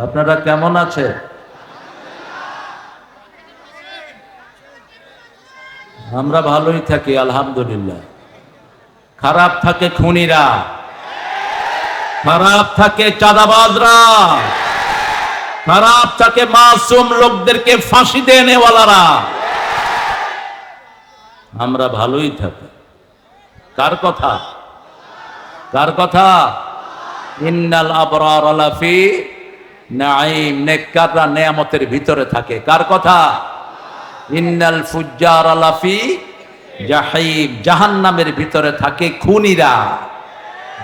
আপনারা কেমন আছে? আমরা ভালোই থাকি আলহামদুলিল্লাহ। খারাপ থাকে খুনিরা, খারাপ থাকে চাঁদাবাজরা, খারাপ থাকে মাসুম লোকদেরকে ফাঁসি দেনেওয়ালারা। আমরা ভালোই থাকি। কার কথা? কার কথা? ইন্নাল আবরার লাফি নাঈম, নেককাররা নেয়ামতের ভিতরে থাকে। কার কথা? ইন্নাল ফুজ্জার লাফি জাহিম, জাহান্নামের ভিতরে থাকে খুনিরা,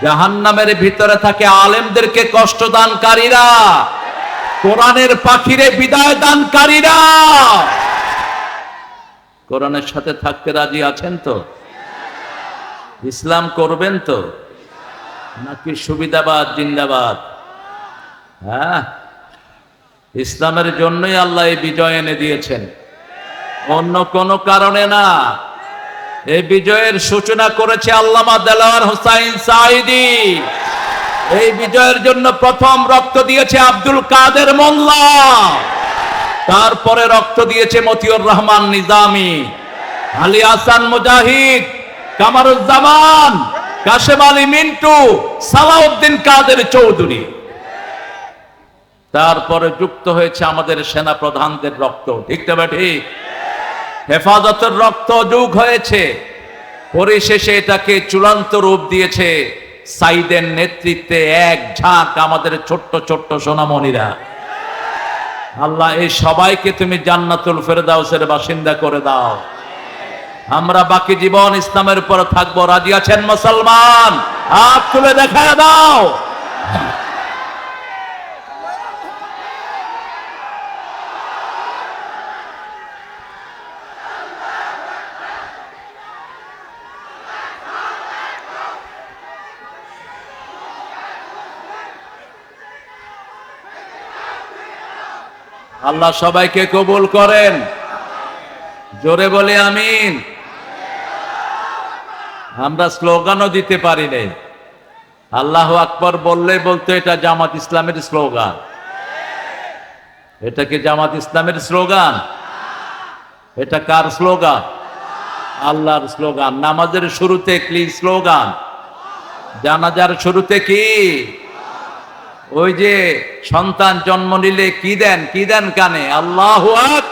জাহান্নামের ভিতরে থাকে আলেমদেরকে কষ্ট দানকারীরা, কোরআনের পাখিরে বিদায় দানকারীরা। কোরআনের সাথে থাকতে রাজি আছেন তো? ইসলাম করবেন তো, নাকি সুবিধাবাদ জিন্দাবাদ? হ্যাঁ, ইসলামের জন্যই আল্লাহ এই বিজয় এনে দিয়েছেন, অন্য কোনো কারণে না। এই বিজয়ের সূচনা করেছে আল্লামা দেলোয়ার হোসাইন সাঈদী। এই বিজয়ের জন্য প্রথম রক্ত দিয়েছে আব্দুল কাদের মোল্লা, তারপরে রক্ত দিয়েছে মতিউর রহমান নিজামী, আলী হাসান মুজাহিদ, কামারুজ্জামান, কাশেম আলী মিন্টু, সালাউদ্দিন কাদের চৌধুরী। তারপরে যুক্ত হয়েছে আমাদের সেনা প্রধানদের রক্ত। ঠিক না ঠিক? হেফাজতের রক্ত যোগ হয়েছে। পরিশেষে এটাকে চূড়ান্ত রূপ দিয়েছে সাইদের নেতৃত্বে এক ঝাঁক আমাদের ছোট্ট ছোট্ট সোনামণিরা। আল্লাহ এই সবাইকে তুমি জান্নাতুল ফেরদাউসের বাসিন্দা করে দাও। আমরা বাকি জীবন ইসলামের উপর থাকবো। রাজি আছেন মুসলমান? হাত তুলে দেখায় দাও। আল্লাহ সবাইকে কবুল করেন। জোরে বলে আমিন। আমরা স্লোগানও দিতে পারি নাই। আল্লাহু আকবার বললে বলতো এটা জামাত ইসলামের স্লোগান। এটা কি জামাত ইসলামের স্লোগান? এটা কার স্লোগান? আল্লাহর স্লোগান। নামাজের শুরুতে কি স্লোগান? জানাজার শুরুতে কি? ওই যে সন্তান জন্ম নিলে কি দেন? কি দেন কানে? আল্লাহু আকবার।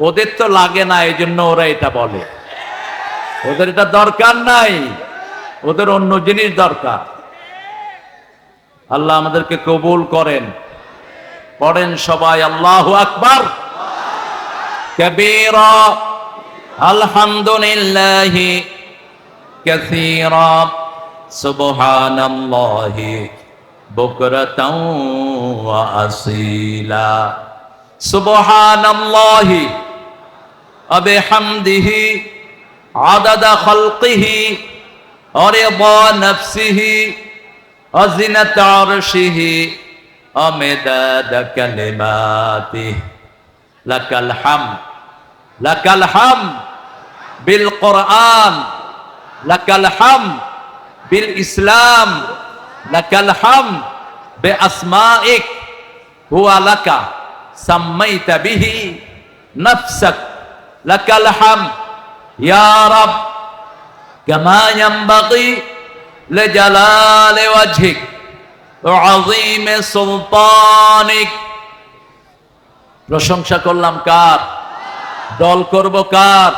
ওদের তো লাগে না, এই জন্য ওরা এটা বলে। ওদের এটা দরকার নাই, ওদের অন্য জিনিস দরকার। আল্লাহ আমাদেরকে কবুল করেন। পড়েন সবাই আল্লাহু আকবার কাবীরা, আলহামদুলিল্লাহি কাসীরা, সুবহানাল্লাহি বুকরাতাও ওয়া আসীলা, সুবহানাল্লাহি ওয়া বিহামদিহি আদাদা খালকিহি ওয়া রিদা নাফসিহি ওয়া জিনাতা আরশিহি ওয়া মিদাদা কালিমাতিহি। লাকাল হামদ, লাকাল হামদ বিল কুরআন, লাকাল হামদ বিল ইসলাম, লাকাল হামদ বিআসমাইক হুয়া লাকা সাম্মাইতা বিহি নাফসাক, লাকাল হামদ ইয়া রাব কামা ইয়ানবাগি লিজালালি ওয়াজহিক ওয়া আযীমি সুলতানিক। প্রশংসা করলাম কার? দল করব কার?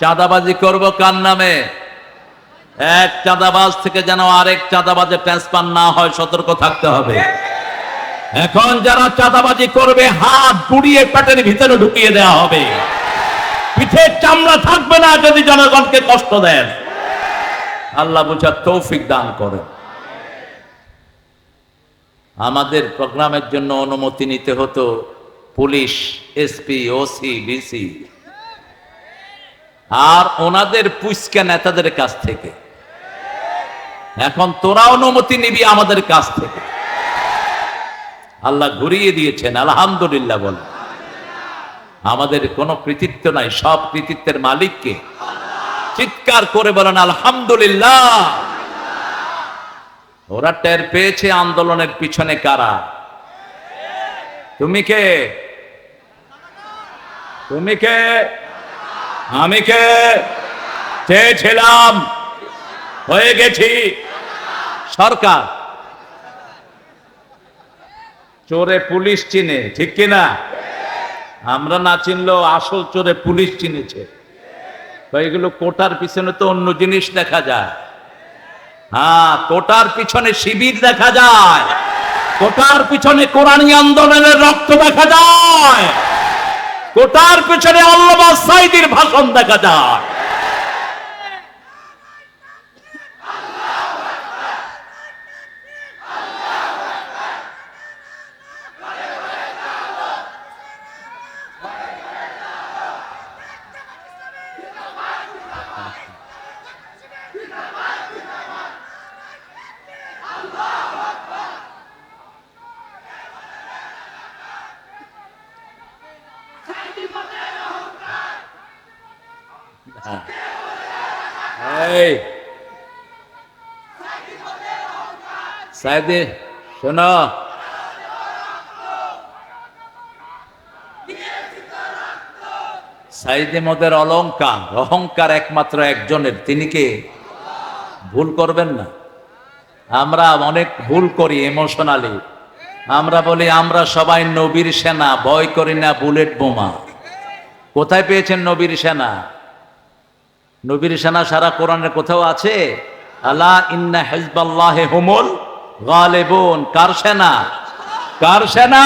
চাঁদাবাজি করব কার নামে? এক চাঁদাবাজ থেকে যেন আরেক চাঁদাবাজে ট্রান্সফার না হয়, সতর্ক থাকতে হবে। এখন যারা চাঁদাবাজি করবে হাত গুড়িয়ে পেটের ভিতরে ঢুকিয়ে দেওয়া হবে। পিঠের চামড়া থাকবে না যদি জনগণকে কষ্ট দেন। আল্লাহ বুঝার তৌফিক দান করে। আমাদের প্রোগ্রামের জন্য অনুমতি নিতে হতো পুলিশ, এসপি, ওসি, ডিসি আর ওনাদের পুষ্কা নেতাদের কাছ থেকে। এখন তোরা অনুমতি নিবি আমাদের কাছ থেকে। আল্লাহ ঘুরিয়ে দিয়েছেন, আলহামদুলিল্লাহ বল। আমাদের কোনো কৃতিত্ব নাই, সব কৃতিত্বের মালিককে। চিৎকার করে বলেন আলহামদুলিল্লাহ। ওরা টের পেয়েছে আন্দোলনের পিছনে কারা। তুমি কে? তুমি কে? আমি কে? চেয়েছিলাম, হয়ে গেছি সরকার। চোরে পুলিশ চিনে, ঠিক কিনা? আমরা না চিনলেও আসল চোরে পুলিশ চিনেছে। এগুলো কোটার পিছনে তো অন্য জিনিস দেখা যায়। হ্যাঁ, কোটার পিছনে শিবির দেখা যায়, কোটার পিছনে কোরআনী আন্দোলনের রক্ত দেখা যায়, কোটার পিছনে আল্লামা সাঈদীর ভাষণ দেখা যায়। এই সাইদে শোনো, সাইদে মদের অলংকার, অহংকার একমাত্র একজনের, তিনি কে? ভুল করবেন না। আমরা অনেক ভুল করি ইমোশনালি। আমরা বলি আমরা সবাই নবীর সেনা, ভয় করি না বুলেট বোমা। কোথায় পেয়েছেন নবীর সেনা? নবীর সেনা সারা কোরআনের কোথাও আছে? আলা ইন্না হিজবাল্লাহি হুমুল গালিবুন। কার সেনা? কার সেনা?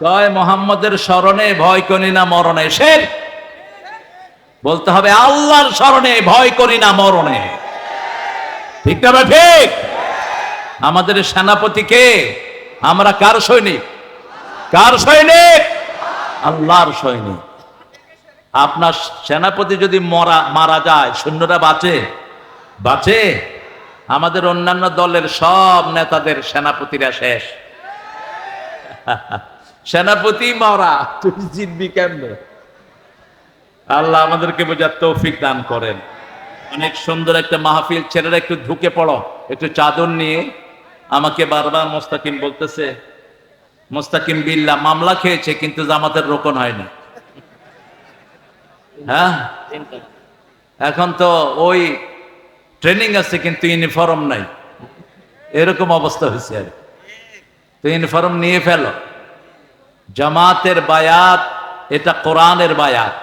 কয় মুহাম্মদের স্মরণে ভয় করি না মরণে। শের বলতে হবে আল্লাহর স্মরণে ভয় করি না মরণে। ঠিক না? ঠিক। আমাদের সেনাপতি কে? আমরা কার সৈনিক? কার সৈনিক? আল্লাহর সৈনিক। আপনার সেনাপতি যদি মারা যায়, সৈন্যরা বাঁচে? বাঁচে? আমাদের অন্যান্য দলের সব নেতাদের সেনাপতিরা শেষ। সেনাপতি মরা, তুই জিতবি কেমনে? আল্লাহ আমাদেরকে বোঝার তৌফিক দান করেন। অনেক সুন্দর একটা মাহফিল। ছেলেরা একটু ঢুকে পড়ো, একটু চাদর নিয়ে। আমাকে বারবার মোস্তাকিম বলতেছে, মোস্তাকিম বিল্লাহ মামলা খেয়েছে কিন্তু জামাতের রোকন হয়নি। হ্যাঁ, এখন তো ওই ট্রেনিং আছে কিন্তু ইউনিফর্ম নাই, এরকম অবস্থা হয়েছে। আর তো ইউনিফর্ম নিয়ে ফেলো। জামাতের বায়াত এটা কোরআনের বায়াত,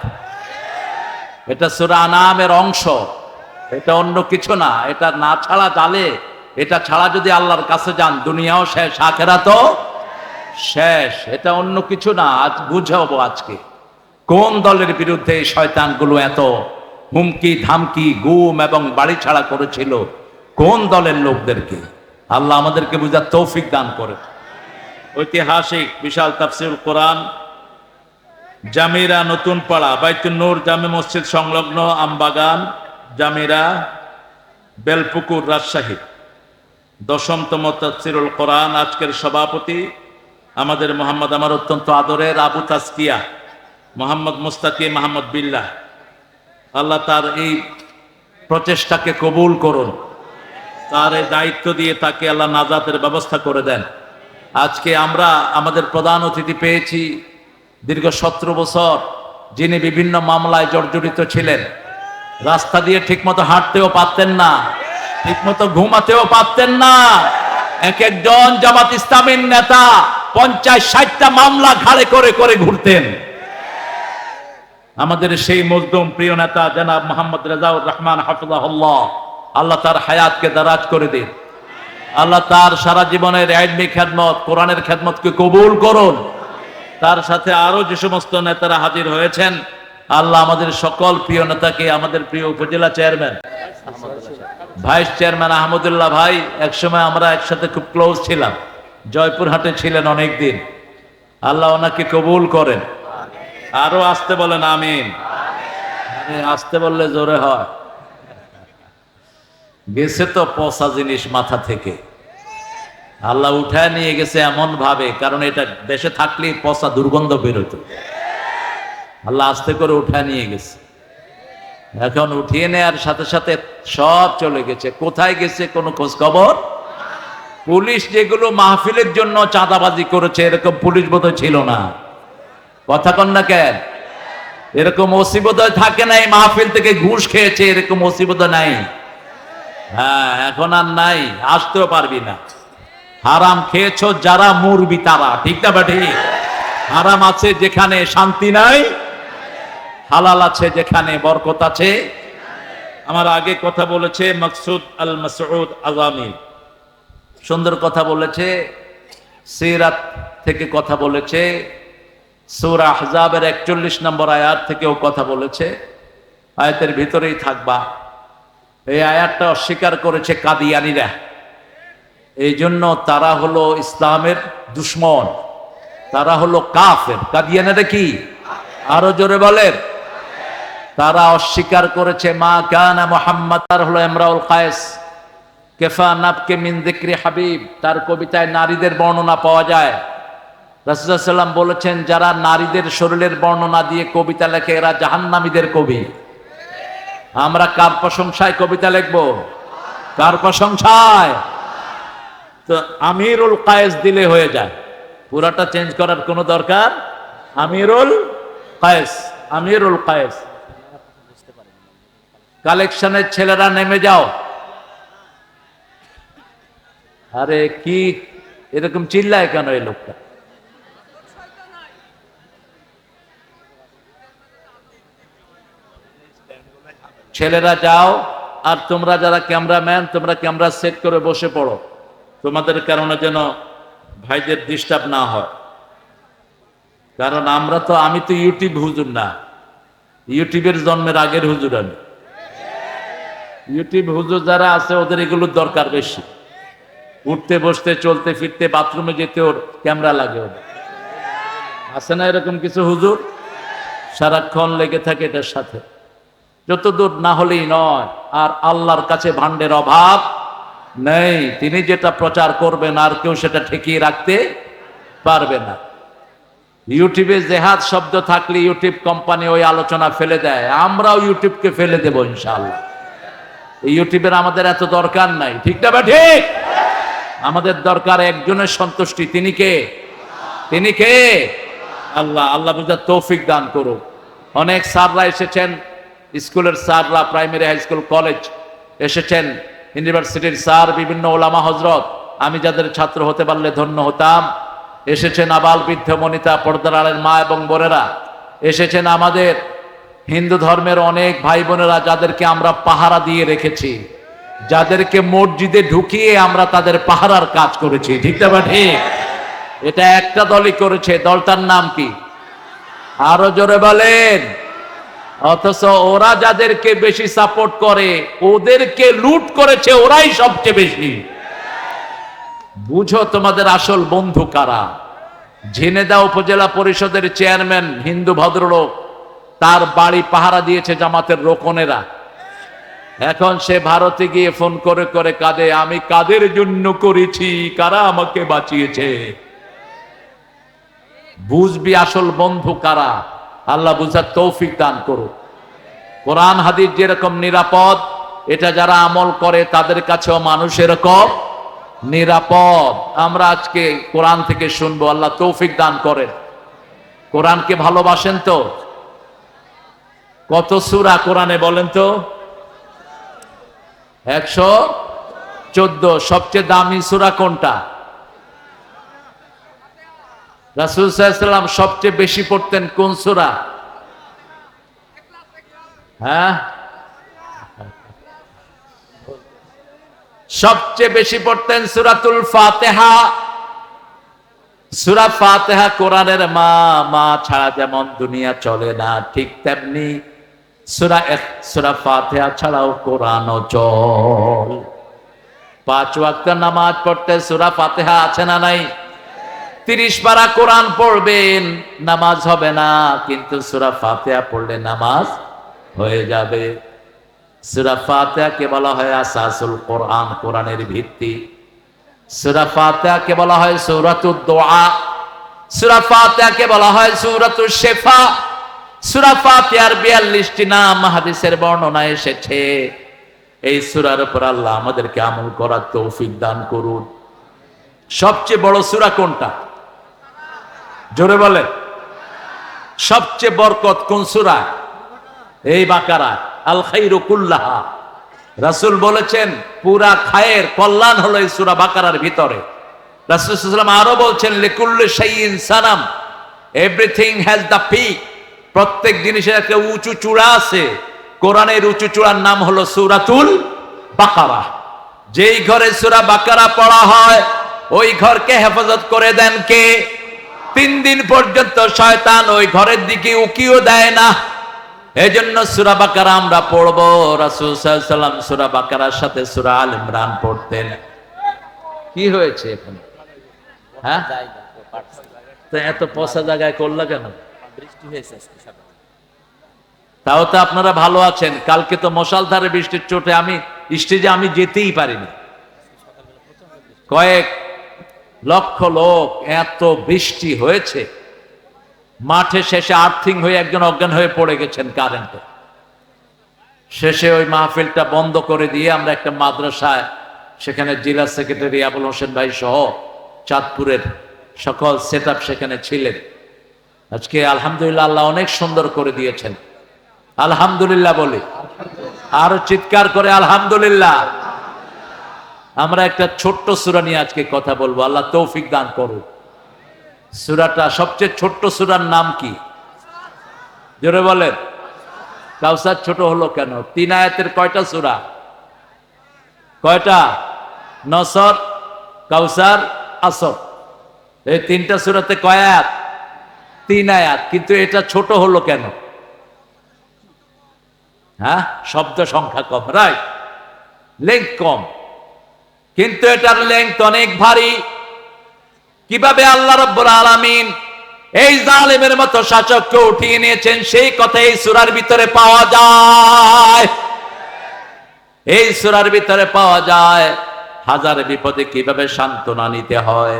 এটা সূরা আনামের অংশ, এটা অন্য কিছু না। এটা না ছাড়া জালে, এটা ছাড়া যদি আল্লাহর কাছে যান দুনিয়াও শেষ, আখিরাতও শেষ। এটা অন্য কিছু না। আজ বুঝাবো আজকে কোন দলের বিরুদ্ধে এই শয়তানগুলো এত হুমকি ধামকি গুম এবং বাড়ি ছাড়া করেছিল, কোন দলের লোকদেরকে। আল্লাহ আমাদেরকে বুঝার তৌফিক দান করে। ঐতিহাসিক বিশাল তাফসীরুল কোরআন, জামিরা নতুন পাড়া, বাইতুন নূর জামে মসজিদ সংলগ্ন, আমবাগান, জামিরা, বেলপুকুর, রাজশাহী। 10তম তাফসীরুল কোরআন। আজকের সভাপতি আমাদের মোহাম্মদ, আমার অত্যন্ত আদরের আবু তাজকিয়া মোহাম্মদ মুস্তাকিম মাহমুদ বিল্লাহ। আল্লাহ তার এই প্রচেষ্টাকে কবুল করুন, তার এই দায়িত্ব দিয়ে তাকে আল্লাহ নাজাতের ব্যবস্থা করে দেন। আজকে আমরা আমাদের প্রধান অতিথি পেয়েছি, দীর্ঘ 17 বছর যিনি বিভিন্ন মামলায় জর্জরিত ছিলেন। রাস্তা দিয়ে ঠিকমতো হাঁটতেও পারতেন না, ঠিকমতো ঘুমাতেও পারতেন না। এক একজন জামাত ইসলামীর নেতা 50-60টা মামলা ঘাড়ে করে করে ঘুরতেন। আমাদের সেই মজলুম প্রিয় নেতা জনাব মোহাম্মদ রেজাউর রহমান হাফিজাহুল্লাহ, আল্লাহ তার হায়াতকে দারাজ করে দিন। আল্লাহ তার সারা জীবনের ইলমি খেদমত, কোরআনের খেদমতকে কবুল করুন। তার সাথে আরো যে সমস্ত নেতারা হাজির হয়েছেন, আল্লাহ আমাদের সকল প্রিয় নেতাকে, আমাদের প্রিয় উপজেলা চেয়ারম্যান, ভাইস চেয়ারম্যান আহমদুল্লাহ ভাই, একসময় আমরা একসাথে খুব ক্লোজ ছিলাম, জয়পুরহাটে ছিলেন অনেকদিন। আল্লাহ ওনাকে কবুল করেন। আরো আসতে বলেন আমিন। আসতে বললে জোরে হয়। গেছে তো পচা জিনিস মাথা থেকে, আল্লাহ উঠায় নিয়ে গেছে এমন ভাবে, কারণ এটা দেশে থাকলেই পচা দুর্গন্ধ বেরোত। আল্লাহ আস্তে করে উঠায় নিয়ে গেছে। এখন উঠিয়ে নেওয়ার সাথে সাথে সব চলে গেছে। কোথায় গেছে কোনো খোঁজ খবর পুলিশ যেগুলো মাহফিলের জন্য চাঁদাবাজি করেছে এরকম পুলিশ বোধহয় ছিল না। কথা কন না কেন? এরকম ওসি বোধহয় থাকে নাই মাহফিল থেকে ঘুষ খেয়েছে, এরকম ওসি বোধহয় নাই। হ্যাঁ, এখন আর নাই, আসতেও পারবি না। হারাম খেয়েছো যারা মরবি তারা, ঠিক না বাটি? হারাম আছে যেখানে শান্তি নাই, হালাল আছে যেখানে বরকত আছে। আমার আগে কথা বলেছে মাকসুদ আল মাসউদ আযামি, সুন্দর কথা বলেছে, সিরাত থেকে কথা বলেছে, সূরা আহজাবের 41 নম্বর আয়াত থেকেও কথা বলেছে। আয়াতের ভিতরেই থাকবা। এই আয়াতটা অস্বীকার করেছে কাদিয়ানীরা, এই জন্য তারা হলো ইসলামের দুশ্মন, তারা হলো কাফের। কাদিয়ানীরা কি? আরো জোরে বলেন। তারা অস্বীকার করেছে মা কানা মুহাম্মাদ, তার হলো ইমরাউল কায়েস, কেফা নাবকে মিন যিকরি হাবিব, তার কবিতায় নারীদের বর্ণনা পাওয়া যায়। রাসূলুল্লাহ সাল্লাল্লাহু আলাইহি ওয়াসাল্লাম বলেছেন যারা নারীদের শরীরের বর্ণনা দিয়ে কবিতা লেখে এরা জাহান্নামীদের কবি। আমরা কার প্রশংসায় কবিতা লিখবো? কার প্রশংসায়? তো আমিরুল কায়েস দিলে হয়ে যায়, পুরাটা চেঞ্জ করার কোনো দরকার। আমিরুল কায়েস, আমিরুল কায়েস। কালেকশনের ছেলেরা নেমে যাও। আরে কি এরকম চিল্লায় কেন এই লোকটা? ছেলেরা যাও, আর তোমরা যারা ক্যামেরাম্যান তোমরা ক্যামেরা সেট করে বসে পড়ো, তোমাদের কারণে যেন ভাইদের ডিস্টার্ব না হয়। কারণ আমি তো ইউটিউব হুজুর না, ইউটিউবের জন্মের আগের হুজুর আমি। ইউটিউব হুজুর যারা আছে ওদের এগুলোর দরকার বেশি, উঠতে বসতে চলতে ফিরতে বাথরুমে যেতে ওর ক্যামেরা লাগে। ওদের আছে না এরকম কিছু হুজুর, সারাক্ষণ লেগে থাকে এটার সাথে, যতদূর না হলেই নয়। আর আল্লাহর কাছে ভান্ডের অভাব নেই, তিনি যেটা প্রচার করবেন আর কেউ সেটা ঠেকিয়ে রাখতে পারবে না। ইউটিউবে জেহাদ শব্দ থাকলে ইউটিউব কোম্পানি ওই আলোচনা ফেলে দেয়, আমরাও ইউটিউবকে ফেলে দেব ইনশাআল্লাহ। ইউটিউবের আমাদের এত দরকার নাই, ঠিক না? ঠিক। আমাদের দরকার একজনের সন্তুষ্টি, তিনি কে? তিনি কে? আল্লাহ। আল্লাহ বুঝার তৌফিক দান করুক। অনেক স্যাররা এসেছেন, স্কুলের স্যাররা, প্রাইমারি হাই স্কুল কলেজ এসেছেন, ইউনিভার্সিটির স্যার, বিভিন্ন ওলামা হজরত, আমি যাদের ছাত্র হতে পারলে ধন্য হতাম। এসেছেন আবাল বৃদ্ধ বনিতা, পর্দার আড়ালের মা এবং বোনেরা, এসেছেন আমাদের হিন্দু ধর্মের অনেক ভাই বোনেরা যাদেরকে আমরা পাহারা দিয়ে রেখেছি, যাদেরকে মসজিদে ঢুকিয়ে আমরা তাদের পাহারার কাজ করেছি, ঠিক না? ঠিক। এটা একটা দলই করেছে, দলটার নাম কি? আরো জোরে বলেন। অথচ ওরা যাদেরকে বেশি সাপোর্ট করে ওদেরকে লুট করেছে ওরাই সবচেয়ে বেশি। বুঝো তোমাদের আসল বন্ধু কারা। ঝিনেদা উপজেলা পরিষদের চেয়ারম্যান হিন্দু ভদ্রলোক, তার বাড়ি পাহারা দিয়েছে জামাতের রোকনেরা। এখন সে ভারতে গিয়ে ফোন করে করে কাঁদে, আমি কাদের জন্য করেছি, কারা আমাকে বাঁচিয়েছে। বুঝবি আসল বন্ধু কারা। আল্লাহ বুঝার তৌফিক দান করুক। কোরআন হাদিস যেরকম নিরাপদ, এটা যারা আমল করে তাদের কাছেও মানুষ এরকম নিরাপদ। আমরা আজকে কোরআন থেকে শুনবো, আল্লাহ তৌফিক দান করেন। কোরআনকে ভালোবাসেন তো? কত সূরা কোরআনে বলেন তো? 114। সবচেয়ে দামি সূরা কোনটা? রাসূল সাল্লাল্লাহু আলাইহি ওয়াসাল্লাম সবচেয়ে বেশি পড়তেন কোন সূরা? হ্যাঁ, সবচেয়ে বেশি পড়তেন সূরাতুল ফাতিহা। সূরা ফাতিহা কোরআনের মা, মা ছাড়া যেমন দুনিয়া চলে না, ঠিক তেমনি সূরা ফাতিহা ছাড়াও কোরআন চল। 5 ওয়াক্ত নামাজ পড়তে সূরা ফাতিহা আছে না নাই? 30 পারা কোরআন পড়বেন, নামাজ হবে না, কিন্তু সূরা ফাতিহা পড়লে নামাজ হয়ে যাবে। সূরা ফাতিহাকে বলা হয় আসাসুল কোরআন, কোরআনের ভিত্তি। সূরা ফাতিহাকে বলা হয় সূরাতুদ দুআ, সূরা ফাতিহাকে বলা হয় সূরাতুশ শিফা। সূরা ফাতিহার 42টি নাম হাদিসের বর্ণনায় এসেছে। এই সূরার উপর আল্লাহ আমাদেরকে আমল করার তৌফিক দান করুন। সবচেয়ে বড় সূরা কোনটা? জোরে বলে। সবচেয়ে বরকত কোন সূরা? এই বাকারা। আল খাইরু কুল্লাহা, রাসূল বলেছেন পুরা খায়ের কল্যাণ হলো এই সূরা বাকারার ভিতরে। রাসূল সাল্লাল্লাহু আলাইহি ওয়াসাল্লাম আরো বলছেন লিকুল্লি শাইইন Sanam, everything has the peak, প্রত্যেক জিনিসের একটা উঁচু চূড়া আছে। কোরআনের উঁচু চূড়ার নাম হলো সূরাতুল বাকারা। যেই ঘরে সূরা বাকারা পড়া হয় ওই ঘরকে হেফাজত করে দেন কে? 3 দিন পর্যন্ত শয়তান ওই ঘরের দিকে উকিও দেয় না। এজন্য সূরা বাকারা আমরা পড়বো। রাসূল সাল্লাল্লাহু আলাইহি ওয়াসাল্লাম সূরা বাকারার সাথে সূরা আল ইমরান পড়তেন। কি হয়েছে এখন? হ্যাঁ, তো এত পচা জায়গায় করলা কেন? বৃষ্টি হয়েছে আজকে সকালে। তাও তো আপনারা ভালো আছেন। কালকে তো মশালধারে বৃষ্টির চোটে আমি স্টেজে আমি যেতেই পারিনি। কয়েক লক্ষ লোক, এত বৃষ্টি হয়েছে, মাঠে শেষে আর্থিং হয়ে একজন অজ্ঞান হয়ে পড়ে গেছেন কারেন্টে। শেষে ওই মাহফিলটা বন্ধ করে দিয়ে আমরা একটা মাদ্রাসায়, সেখানে জেলা সেক্রেটারি আবুল হোসেন ভাই সহ চাঁদপুরের সকল সেটআপ সেখানে ছিলেন। আজকে আলহামদুলিল্লাহ আল্লাহ অনেক সুন্দর করে দিয়েছেন। আলহামদুলিল্লাহ বলি, আরো চিৎকার করে আলহামদুলিল্লাহ। আমরা একটা ছোট্ট সূরা নিয়ে আজকে কথা বলবো, আল্লাহ তৌফিক দান করুন। সূরাটা, সবচেয়ে ছোট্ট সূরার নাম কি? জোরে বলেন। কাউসার ছোট হলো কেন? 3 আয়াতের কয়টা সূরা? কয়টা? নসর, কাউসার, আসর। এই 3টা সূরাতে কয় আয়াত? 3 আয়াত। কিন্তু এটা ছোট হলো কেন? হ্যাঁ, শব্দ সংখ্যা কম, রাইট, লেংথ কম, কিন্তু এটার লেংথ অনেক ভারী। কিভাবে আল্লাহ রাব্বুল আলামিন এই জালেমের মতো শাসককে উঠিয়ে নিয়েছেন সেই কথা এই সূরার ভিতরে পাওয়া যায়। এই সূরার ভিতরে পাওয়া যায় হাজার বিপদে কিভাবে সান্ত্বনা নিতে হয়।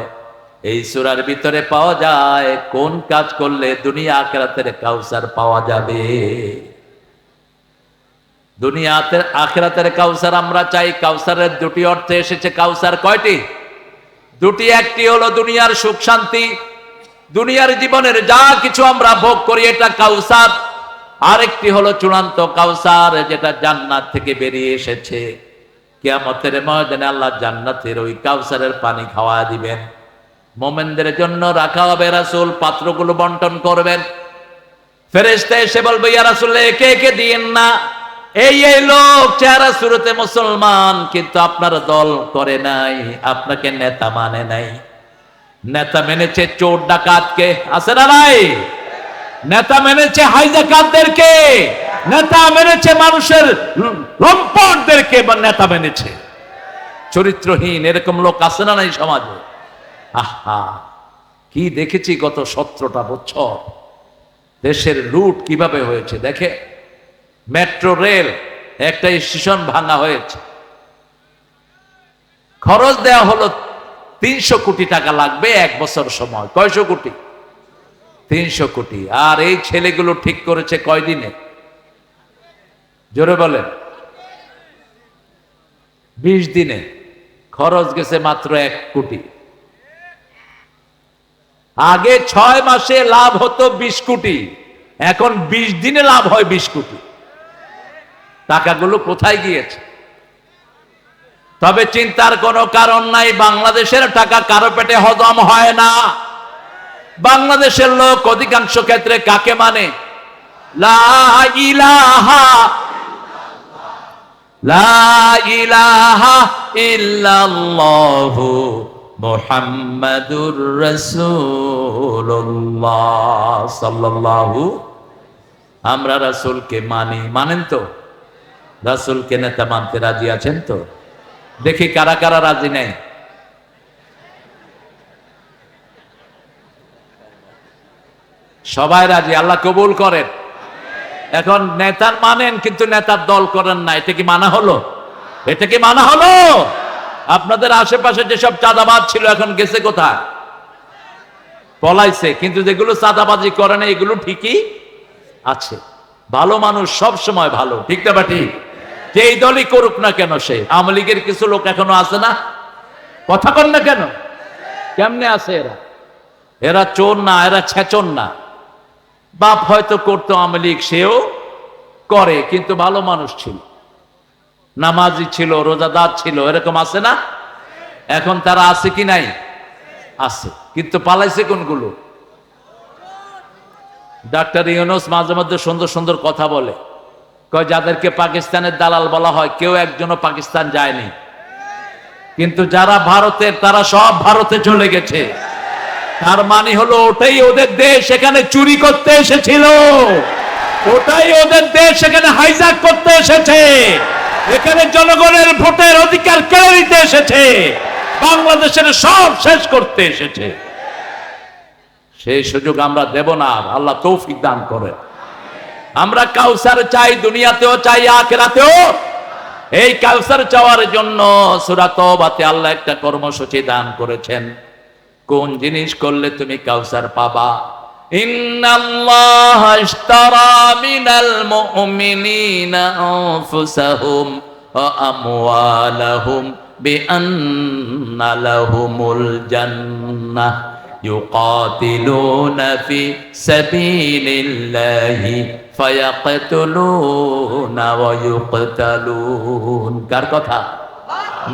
এই সূরার ভিতরে পাওয়া যায় কোন কাজ করলে দুনিয়া আখিরাতের কাউসার পাওয়া যাবে। দুনিয়াতে আখিরাতের কাউসার আমরা চাই। কাউসারের 2টি অর্থ এসেছে। কাউসার কয়টি? 2টি। একটি হলো দুনিয়ার সুখ শান্তি, দুনিয়ার জীবনের যা কিছু আমরা ভোগ করি এটা কাউসার। আরেকটি হলো চূড়ান্ত কাউসার, যেটা জান্নাত থেকে বেরিয়ে এসেছে। কিয়ামতের ময়দানে আল্লাহ জান্নাতের ওই কাউসারের পানি খাওয়া দিবেন। মুমিনদের জন্য রাখা হবে। রাসূল পাত্রগুলো বন্টন করবেন। ফেরেশতা এসে বলবে, ইয়া রাসূলুল্লাহ, একে একে দিয়েন না। এই লোক চেহারা শুরুতে মুসলমান, কিন্তু আপনার দল করে নাই, আপনাকে নেতা মানে নাই। নেতা মেনেছে চোর ডাকাতকে, আছে না নাই? নেতা মেনেছে হাইজাকারদেরকে, নেতা মেনেছে মানুষের লম্পটদেরকে, বা নেতা মেনেছে চরিত্রহীন। এরকম লোক আছে না নাই সমাজে? আহা, কি দেখেছি গত 17টা বছর দেশের লুট কিভাবে হয়েছে। দেখে, মেট্রো রেল একটা স্টেশন ভাঙা হয়েছে, খরচ দেওয়া হলো 300 কোটি টাকা লাগবে 1 বছর সময়। কয়শো কোটি? 300 কোটি। আর এই ছেলেগুলো ঠিক করেছে কয়দিনে? জোরে বলেন। 20 দিনে। খরচ গেছে মাত্র 1 কোটি। আগে 6 মাসে লাভ হতো 20 কোটি, এখন 20 দিনে লাভ হয় 20 কোটি। টাকাগুলো কোথায় গিয়েছে? তবে চিন্তার কোনো কারণ নাই। বাংলাদেশের টাকা কারো পেটে হজম হয় না। বাংলাদেশের লোক অধিকাংশ ক্ষেত্রে কাকে মানে? লা ইলাহা ইল্লাল্লাহু মুহাম্মাদুর রাসূলুল্লাহ সাল্লাল্লাহু। আমরা রাসূলকে মানি। মানেন তো? রাসূলকে নেতা মানতে রাজি আছেন তো? দেখি কারা কারা রাজি নেই। সবাই রাজি, আল্লাহ কবুল করেন। এখন নেতার মানেন কিন্তু নেতার দল করেন না, এটা কি মানা হলো? এটা কি মানা হলো? আপনাদের আশেপাশে যেসব চাঁদাবাজ ছিল এখন গেছে কোথায়? পলাইছে। কিন্তু যেগুলো চাঁদাবাজি করে না এগুলো ঠিকই আছে। ভালো মানুষ সব সময় ভালো, ঠিক না? ঠিক। যেই দলই করুক না কেন, সে আওয়ামী লীগের কিছু লোক এখনো আছে না, কথা কন না কেন? কেমনে আছে এরা? এরা চোর না, এরা ছেচন না। বাপ হয়তো করতো আওয়ামী লীগ, সেও করে, কিন্তু ভালো মানুষ ছিল, নামাজি ছিল, রোজাদার ছিল, এরকম আছে না? এখন তারা আছে কি নাই? আছে, কিন্তু পালাইছে কোনগুলো? ডাক্তার ইউনূস মাঝে মধ্যে সুন্দর সুন্দর কথা বলে, কয় যাদেরকে পাকিস্তানের দালাল বলা হয় কেউ একজনও পাকিস্তান যায়নি, কিন্তু যারা ভারতের তারা সব ভারতে চলে গেছে। তার মানে হলো ওটাই ওদের দেশ, এখানে চুরি করতে এসেছিল, ওটাই ওদের দেশ, এখানে হাইজ্যাক করতে এসেছে, এখানে জনগণের ভোটের অধিকার কেড়ে নিতে এসেছে, বাংলাদেশের সব শেষ করতে এসেছে। সেই সুযোগ আমরা দেব না। আল্লাহ তৌফিক দান করে। আমরা কাউসার চাই, দুনিয়াতেও চাই, আখিরাতেও। এই কাউসার চাওয়ার জন্য সূরা তওবাতে আল্লাহ একটা কর্মসূচি দান করেছেন। কোন জিনিস করলে তুমি কাউসার পাবা? ইন্নাল্লাহা ইশতারা মিনাল মুমিনিনা আনফুসাহুম ওয়া আমওয়ালাহুম বিআন্না লাহুমুল জান্নাহ يقاتلون في سبيل الله فيقتلون ويقتلون। কার কথা?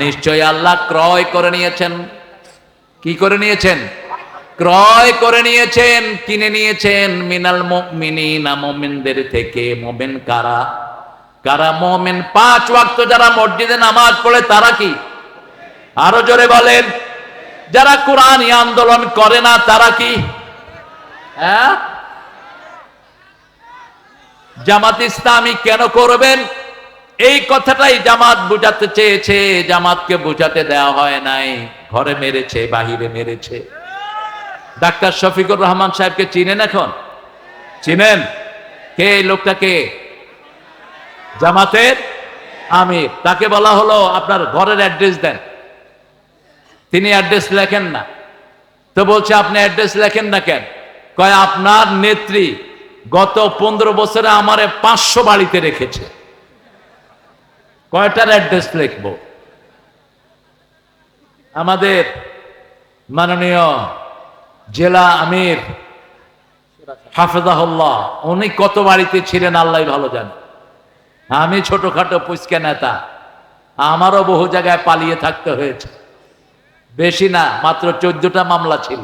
নিশ্চয় আল্লাহ ক্রয় করে নিয়েছেন। কি করে নিয়েছেন? ক্রয় করে নিয়েছেন, কিনে নিয়েছেন। মিনাল মুমিনিনা, মুমিনদের থেকে। মুমিন কারা? কারা মুমিন? 5 ওয়াক্ত যারা মসজিদে নামাজ পড়ে তারা কি? আরো জোরে বলেন। যারা কোরআনী আন্দোলন করে না তারা কি? হ্যাঁ, জামাত ইসলামী কেন করবেন? এই কথাটাই জামাত বুঝাতে চেয়েছে, জামাতকে বুঝাতে দেওয়া হয় নাই। ঘরে মেরেছে, বাহিরে মেরেছে। ডাক্তার শফিকুর রহমান সাহেবকে চিনেন? এখন চিনেন? কে এই লোকটাকে? জামাতের আমির। তাকে বলা হলো আপনার ঘরের অ্যাড্রেস দেন, তিনি অ্যাড্রেস লেখেন না। তো বলছে আপনি অ্যাড্রেস লেখেন না কেন? কয় আপনার নেত্রী গত 15 বছরে আমারে 500 বাড়িতে রেখেছে, কয়টার অ্যাড্রেস লিখবো? আমাদের মাননীয় জেলা আমির হাফেজাহুল্লাহ, উনি কত বাড়িতে ছিলেন আল্লাহ ভালো জানে। আমি ছোটখাটো পুচকে নেতা, আমারও বহু জায়গায় পালিয়ে থাকতে হয়েছে। বেশি না, মাত্র 14টা মামলা ছিল।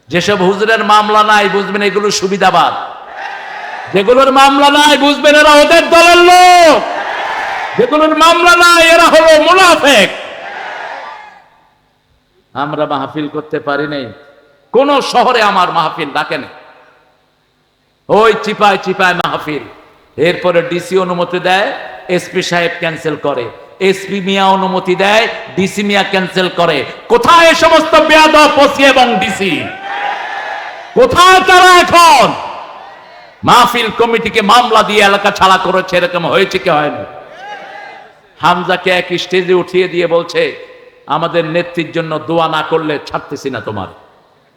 যেসব হুজুরের মামলা নাই বুঝবেন এগুলো সুবিধাবাদ, যেগুলোর মামলা নাই বুঝবেন এরা ওদের দলের লোক, যেগুলোর মামলা নাই এরা হলো মুনাফিক। আমরা মাহফিল করতে পারি নাই, কোন শহরে আমার মাহফিল ডাকে না, ওই চিপায় চিপায় মাহফিল। এরপরে ডিসি অনুমতি দেয়, এসপি সাহেব ক্যান্সেল করে, এসপি মিয়া অনুমতি দেয়, ডিসি মিয়া ক্যান্সেল করে। কোথায় সমস্ত বেয়াদব ওসি এবং ডিসি? কোথায় তারা এখন? মাহফিল কমিটিকে মামলা দিয়ে এলাকা ছাড়া করেছে, এরকম হয়েছে কি হয়নি? হামজাকে এক স্টেজে উঠিয়ে দিয়ে বলছে আমাদের নেত্রীর জন্য দোয়া না করলে ছাড়তেছি না, তোমার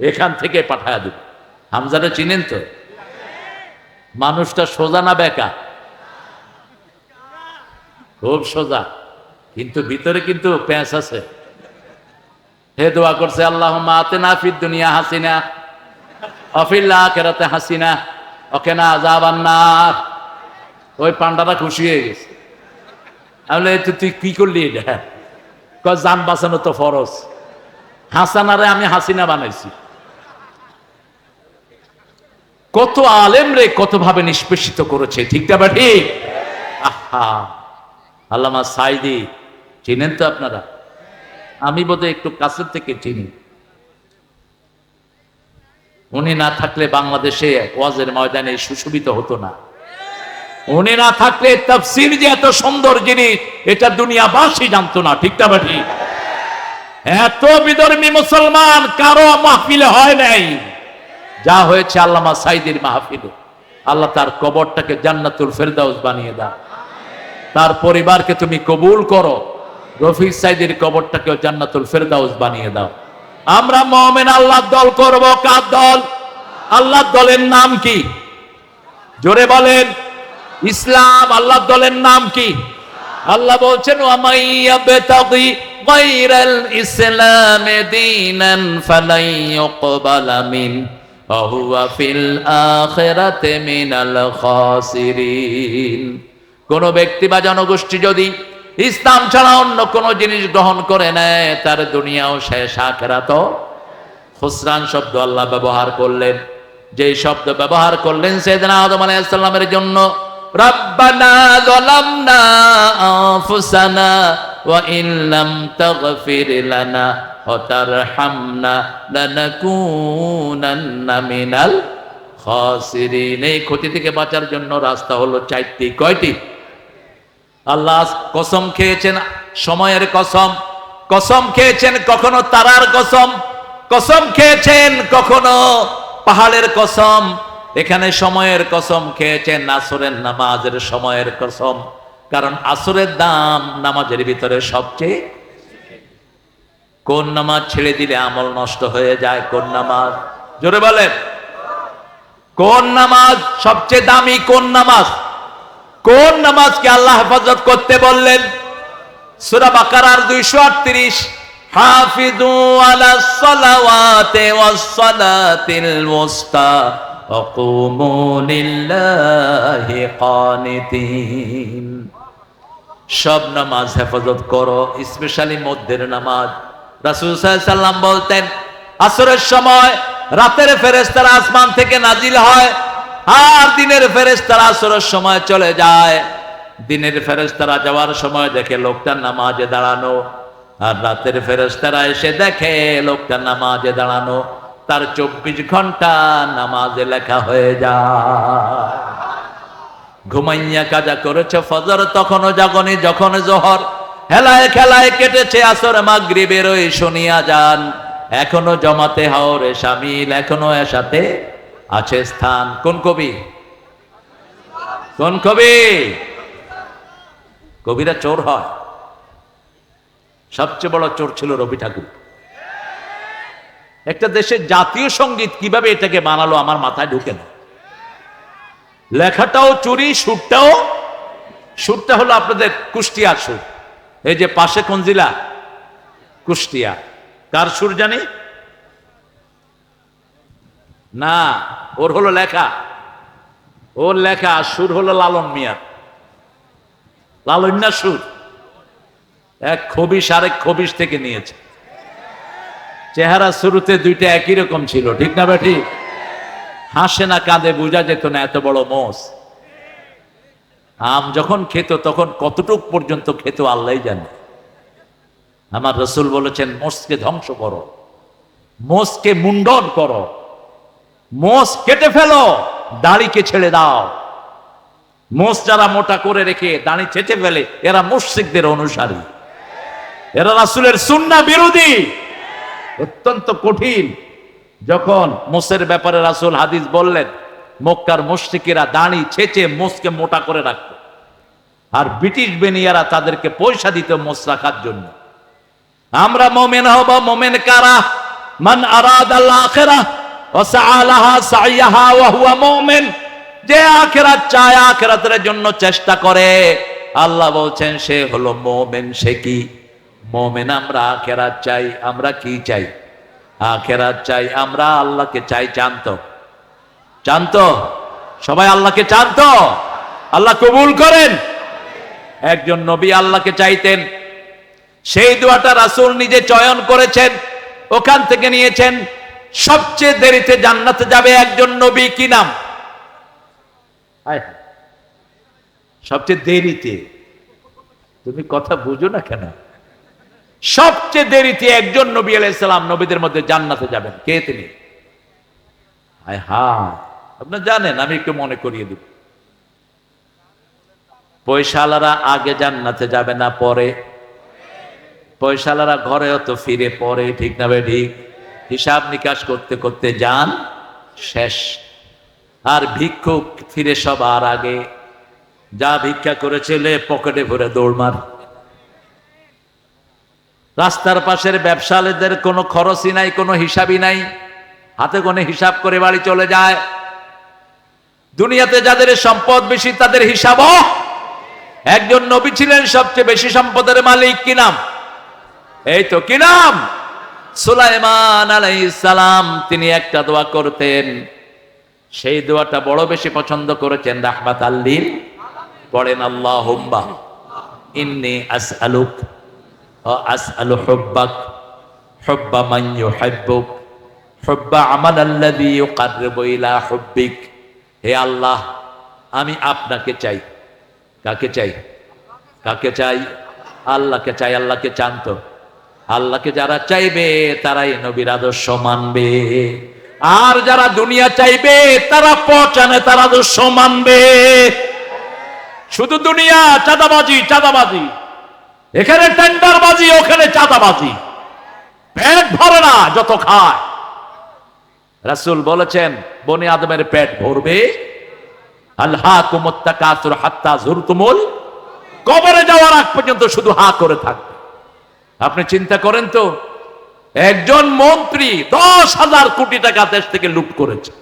এখান থেকে পাঠায়া দেব। হামজারে চিনেন তো? মানুষটা সোজা না বেকা? খুব সোজা, কিন্তু ভিতরে কিন্তু প্যাঁচ আছে। হে দোয়া করছে আল্লাহুম্মা আতিনা ফিদ দুনিয়া হাসিনা ওয়া ফিল আখিরাতি হাসিনা ওয়া কিনা আযাবান নার। ওই পান্ডাটা খুশি হয়ে গেছে। আমি বলি তুই কি করলি এটা? কয় জান বাঁচানো তো ফরজ, হাসানারে আমি হাসিনা বানাইছি। কত আলেম রে কত ভাবে নিষ্পেষিত করেছে, ঠিক না বা ঠিক? আহা, আল্লামা সাইদি চিনেন তো আপনারা? আমি বোধহয় একটু কাছের থেকে চিনি। উনি না থাকলে বাংলাদেশে ওয়াজের ময়দানে সুশোভিত হতো না। উনি না থাকলে তাফসীর যে এত সুন্দর জিনিস এটা দুনিয়াবাসী জানতো না, ঠিক না বা ঠিক? এত বিধর্মী মুসলমান কারো মাহফিলে হয় নাই যা হয়েছে আল্লামা সাইদির মাহফিলে। আল্লাহ তার কবরটাকে জান্নাতুল ফেরদাউস বানিয়ে দাও, তার পরিবারকে তুমি কবুল করো, রফিক সাইদির কবরটাকেও জান্নাতুল ফেরদাউস বানিয়ে দাও। আমরা মুমিন আল্লাহর দল করব। কার দল? আল্লাহর দলের নাম কি? জোরে বলেন। ইসলাম। আল্লাহর দলের নাম কি? আল্লাহ বলছেন ওয়ামাই ইয়াবতাগি গায়রাল ইসলামে দীনান ফালাই ইউকবালা মিন ওয়া হুয়া ফিল আখিরাতি মিনাল খাসিরিন। কোন ব্যক্তি বা জনগোষ্ঠী যদি ইসলাম ছাড়া অন্য কোন জিনিস গ্রহণ করে নেয়, তার দুনিয়াও শেষ, আখিরাতও। খুসরান শব্দ আল্লাহ ব্যবহার করলেন, যে শব্দ ব্যবহার করলেন সাইয়েদনা আদম আলাইহিস সালামের জন্য। রব্বানা যালামনা আনফুসানা ওয়া ইন লাম তাগফির লানা ওয়া তারহামনা লানাকুনান্না মিনাল খাসিরিন। এই ক্ষতি থেকে বাঁচার জন্য রাস্তা হলো চারটি। কয়টি? আল্লাহ কসম খেয়েছেন, সময়ের কসম, কসম খেয়েছেন কখনো তারার কসম, কসম খেয়েছেন কখনো পাহাড়ের কসম। এখানে সময়ের কসম খেয়েছেন, আসরের নামাজের সময়ের কসম, কারণ আসরের দাম নামাজের ভিতরে সবচেয়ে। কোন নামাজ ছেড়ে দিলে আমল নষ্ট হয়ে যায়? কোন নামাজ? জোরে বলেন, কোন নামাজ সবচেয়ে দামি? কোন নামাজ? কোন নামাজকে আল্লাহ হেফাজত করতে বললেন? সূরা বাকারার 238, হাফিজু আলাস সালাওয়াতি ওয়াস সালাতিল মুস্তা ওয়া কুমু লিল্লাহি কানিতিন। সব নামাজ হেফাজত করো, স্পেশালি মধ্যের নামাজ। রাসূল সাল্লাল্লাহু আলাইহি সাল্লাম বলতেন, আসরের সময় রাতের ফেরেশতারা আসমান থেকে নাজিল হয়, আর দিনের ফেরেশতারা আসরের সময় চলে যায়। দিনের ফেরেশতারা যাওয়ার সময় দেখে লোকটা নামাজে দাঁড়ানো, আর রাতের ফেরেশতারা এসে দেখে লোকটা নামাজে দাঁড়ানো। তার 24 ঘন্টা নামাজে লেখা হয়ে যায়। ঘুমাইয়া কাজা করেছে ফজর, তখনও জাগনি যখন জোহর, হেলায় খেলায় কেটেছে আসর মাগরিবের ওই শুনিয়া যান, এখনো জমাতে হাওরে শামিল, এখনো এর সাথে আছে স্থান। কোন কবি? কোন কবি? কবিরা চোর হয়। সবচেয়ে বড় চোর ছিল রবি ঠাকুর। একটা দেশের জাতীয় সঙ্গীত কিভাবে এটাকে বানালো আমার মাথায় ঢুকে না। লেখাটাও চুরি, সুরটাও। সুরটা হলো আপনাদের কুষ্টিয়া সুর। এই যে পাশে কোন জেলা? কুষ্টিয়া। কার সুর জানি না, ওর হলো লেখা, ওর লেখা। সুর হলো লালন মিয়ার, লালন্যা সুর। এক খবিশ আরেক খবিশ থেকে নিয়েছে। চেহারা শুরুতে দুইটা একই রকম ছিল, ঠিক না বেঠি? হাসে না কাঁদে বোঝা যেত না, এত বড় মোষ। আম যখন খেত তখন কতটুক পর্যন্ত খেত আল্লাহই জানে। আমার রসুল বলেছেন, মোষকে ধ্বংস করো, মোষকে মুন্ডন করো, মোষ কেটে ফেলো, দাড়িকে ছেড়ে দাও। মোষ যারা মোটা করে রেখে দাড়ি ছেঁচে ফেলে, এরা মুশরিকদের অনুসারী, এরা রাসূলের সুন্নাহ বিরোধী। অত্যন্ত কঠিন। যখন মোষের ব্যাপারে রাসূল হাদিস বললেন, মক্কার মুশরিকেরা দাড়ি ছেঁচে মোষকে মোটা করে রাখত, আর ব্রিটিশ বেনিয়ারা তাদেরকে পয়সা দিত মোষ রাখার জন্য। আমরা মুমিন হব, মুমিন কারা? মান আরাদাল আখিরাহ ওয়া সাআলাহা সাইয়াহা ওয়া হুয়া মুমিন। যে আখিরাত চায়, আখিরাতের জন্য চেষ্টা করে, আল্লাহ বলছেন সে হলো মুমিন। সে কি মুমিন? আমরা আখিরাত চাই। আমরা কি চাই? আখিরাত চাই। আমরা আল্লাহকে চাই। চান্ত চান্ত সবাই আল্লাহকে চান্ত। আল্লাহ কবুল করেন। একজন নবী আল্লাহকে চাইতেন, সেই দোয়াটা রাসূল নিজে চয়ন করেছেন, ওখান থেকে নিয়েছেন। সবচেয়ে দেরিতে জান্নাতে যাবে একজন নবী, কি নাম? সবচেয়ে দেরিতে। তুমি কথা বুঝো না কেন? সবচেয়ে দেরিতে একজন নবী আলাইহিস সালাম নবীদের মধ্যে জান্নাতে যাবেন। কে তিনি? আপনারা জানেন, আমি একটু মনে করিয়ে দিব। পয়সাওয়ালারা আগে জান্নাতে যাবে না পরে? পয়সাওয়ালারা ঘরেও তো ফিরে পরে, ঠিক না ভাই? ঠিক। হিসাব নিকাশ করতে করতে যান শেষ। আর ভিক্ষুক ফিরে সবার আগে। যা ভিক্ষা করেছিলে পকেটে ভরে দৌড়মার। রাস্তার পাশের ব্যবসায়ীদের কোনো খরচই নাই, কোনো হিসাবই নাই, হাতে কোনে হিসাব করে বাড়ি চলে যায়। দুনিয়াতে যাদের সম্পদ বেশি তাদের হিসাবও একজন নবী ছিলেন সবচেয়ে বেশি সম্পদের মালিক, কি নাম? এই তো, কি নাম? সুলাইমান আলাইহিস সালাম। তিনি একটা দোয়া করতেন, সেই দোয়াটা বড় বেশি পছন্দ করেছেন রাহমাতাল লিল। পড়েন, আল্লাহুম্মা ইন্নী আসআলুক ওয়া আসআলু হুব্বাক হুব্বা মান ইউহিব্বুক হুব্বা আমালাল্লাযী ইউকাররিবু ইলা হুব্বিক। হে আল্লাহ, আমি আপনাকে চাই। কাকে চাই? কাকে চাই? আল্লাহকে চাই। আল্লাহকে চান তো? আল্লাহকে যারা চাইবে তারাই নবীর আদর্শ মানবে, আর যারা দুনিয়া চাইবে তারা পচানে তার আদর্শ মানবে। শুধু দুনিয়া, চাঁদাবাজি চাঁদাবাজি, এখানে টেন্ডারবাজি, ওখানে চাঁদাবাজি, পেট ভরে না যত খায়। রাসূল বলেছেন, বনি আদমের পেট ভরবে। আলহাকুমুত তাকাসুর হাত্তা যুরতুমুল, কবরে যাওয়ার আগ পর্যন্ত শুধু হা করে থাকবে। আপনি চিন্তা করেন তো, একজন মন্ত্রী 10,000 কোটি টাকা দেশ থেকে লুট করেছে,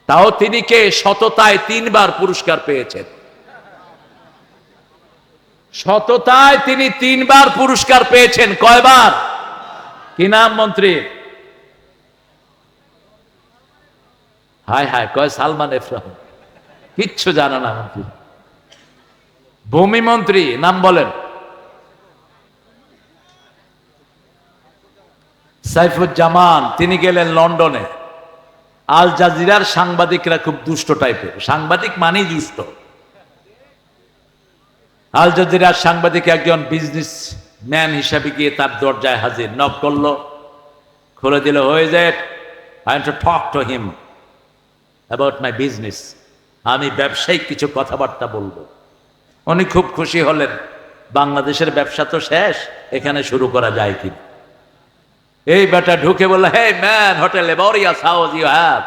তাও তিনি কে? সততায় 3 বার পুরস্কার পেয়েছেন। সততায় তিনি 3 বার পুরস্কার পেয়েছেন। কয়বার? কি নাম মন্ত্রী? হায় হায়, কয় সালমান এফ রহমান। কিচ্ছু জানা না মন্ত্রী। ভূমি মন্ত্রী নাম বলেন? সাইফুজ্জামান। তিনি গেলেন লন্ডনে। আল জাজিরার সাংবাদিকরা খুব দুষ্ট টাইপের, সাংবাদিক মানেই দুষ্ট। আল জাজিরার সাংবাদিক একজন বিজনেস ম্যান হিসাবে গিয়ে তার দরজায় হাজির, নক করলো, খুলে দিল, হয়ে যায়, I want to talk to him about my business. আমি ব্যবসায়িক কিছু কথাবার্তা বলবো। উনি খুব খুশি হলেন, বাংলাদেশের ব্যবসা তো শেষ, এখানে শুরু করা যায় কি। এই বেটা ঢুকে বলল, hey man, hotel laborious house you have,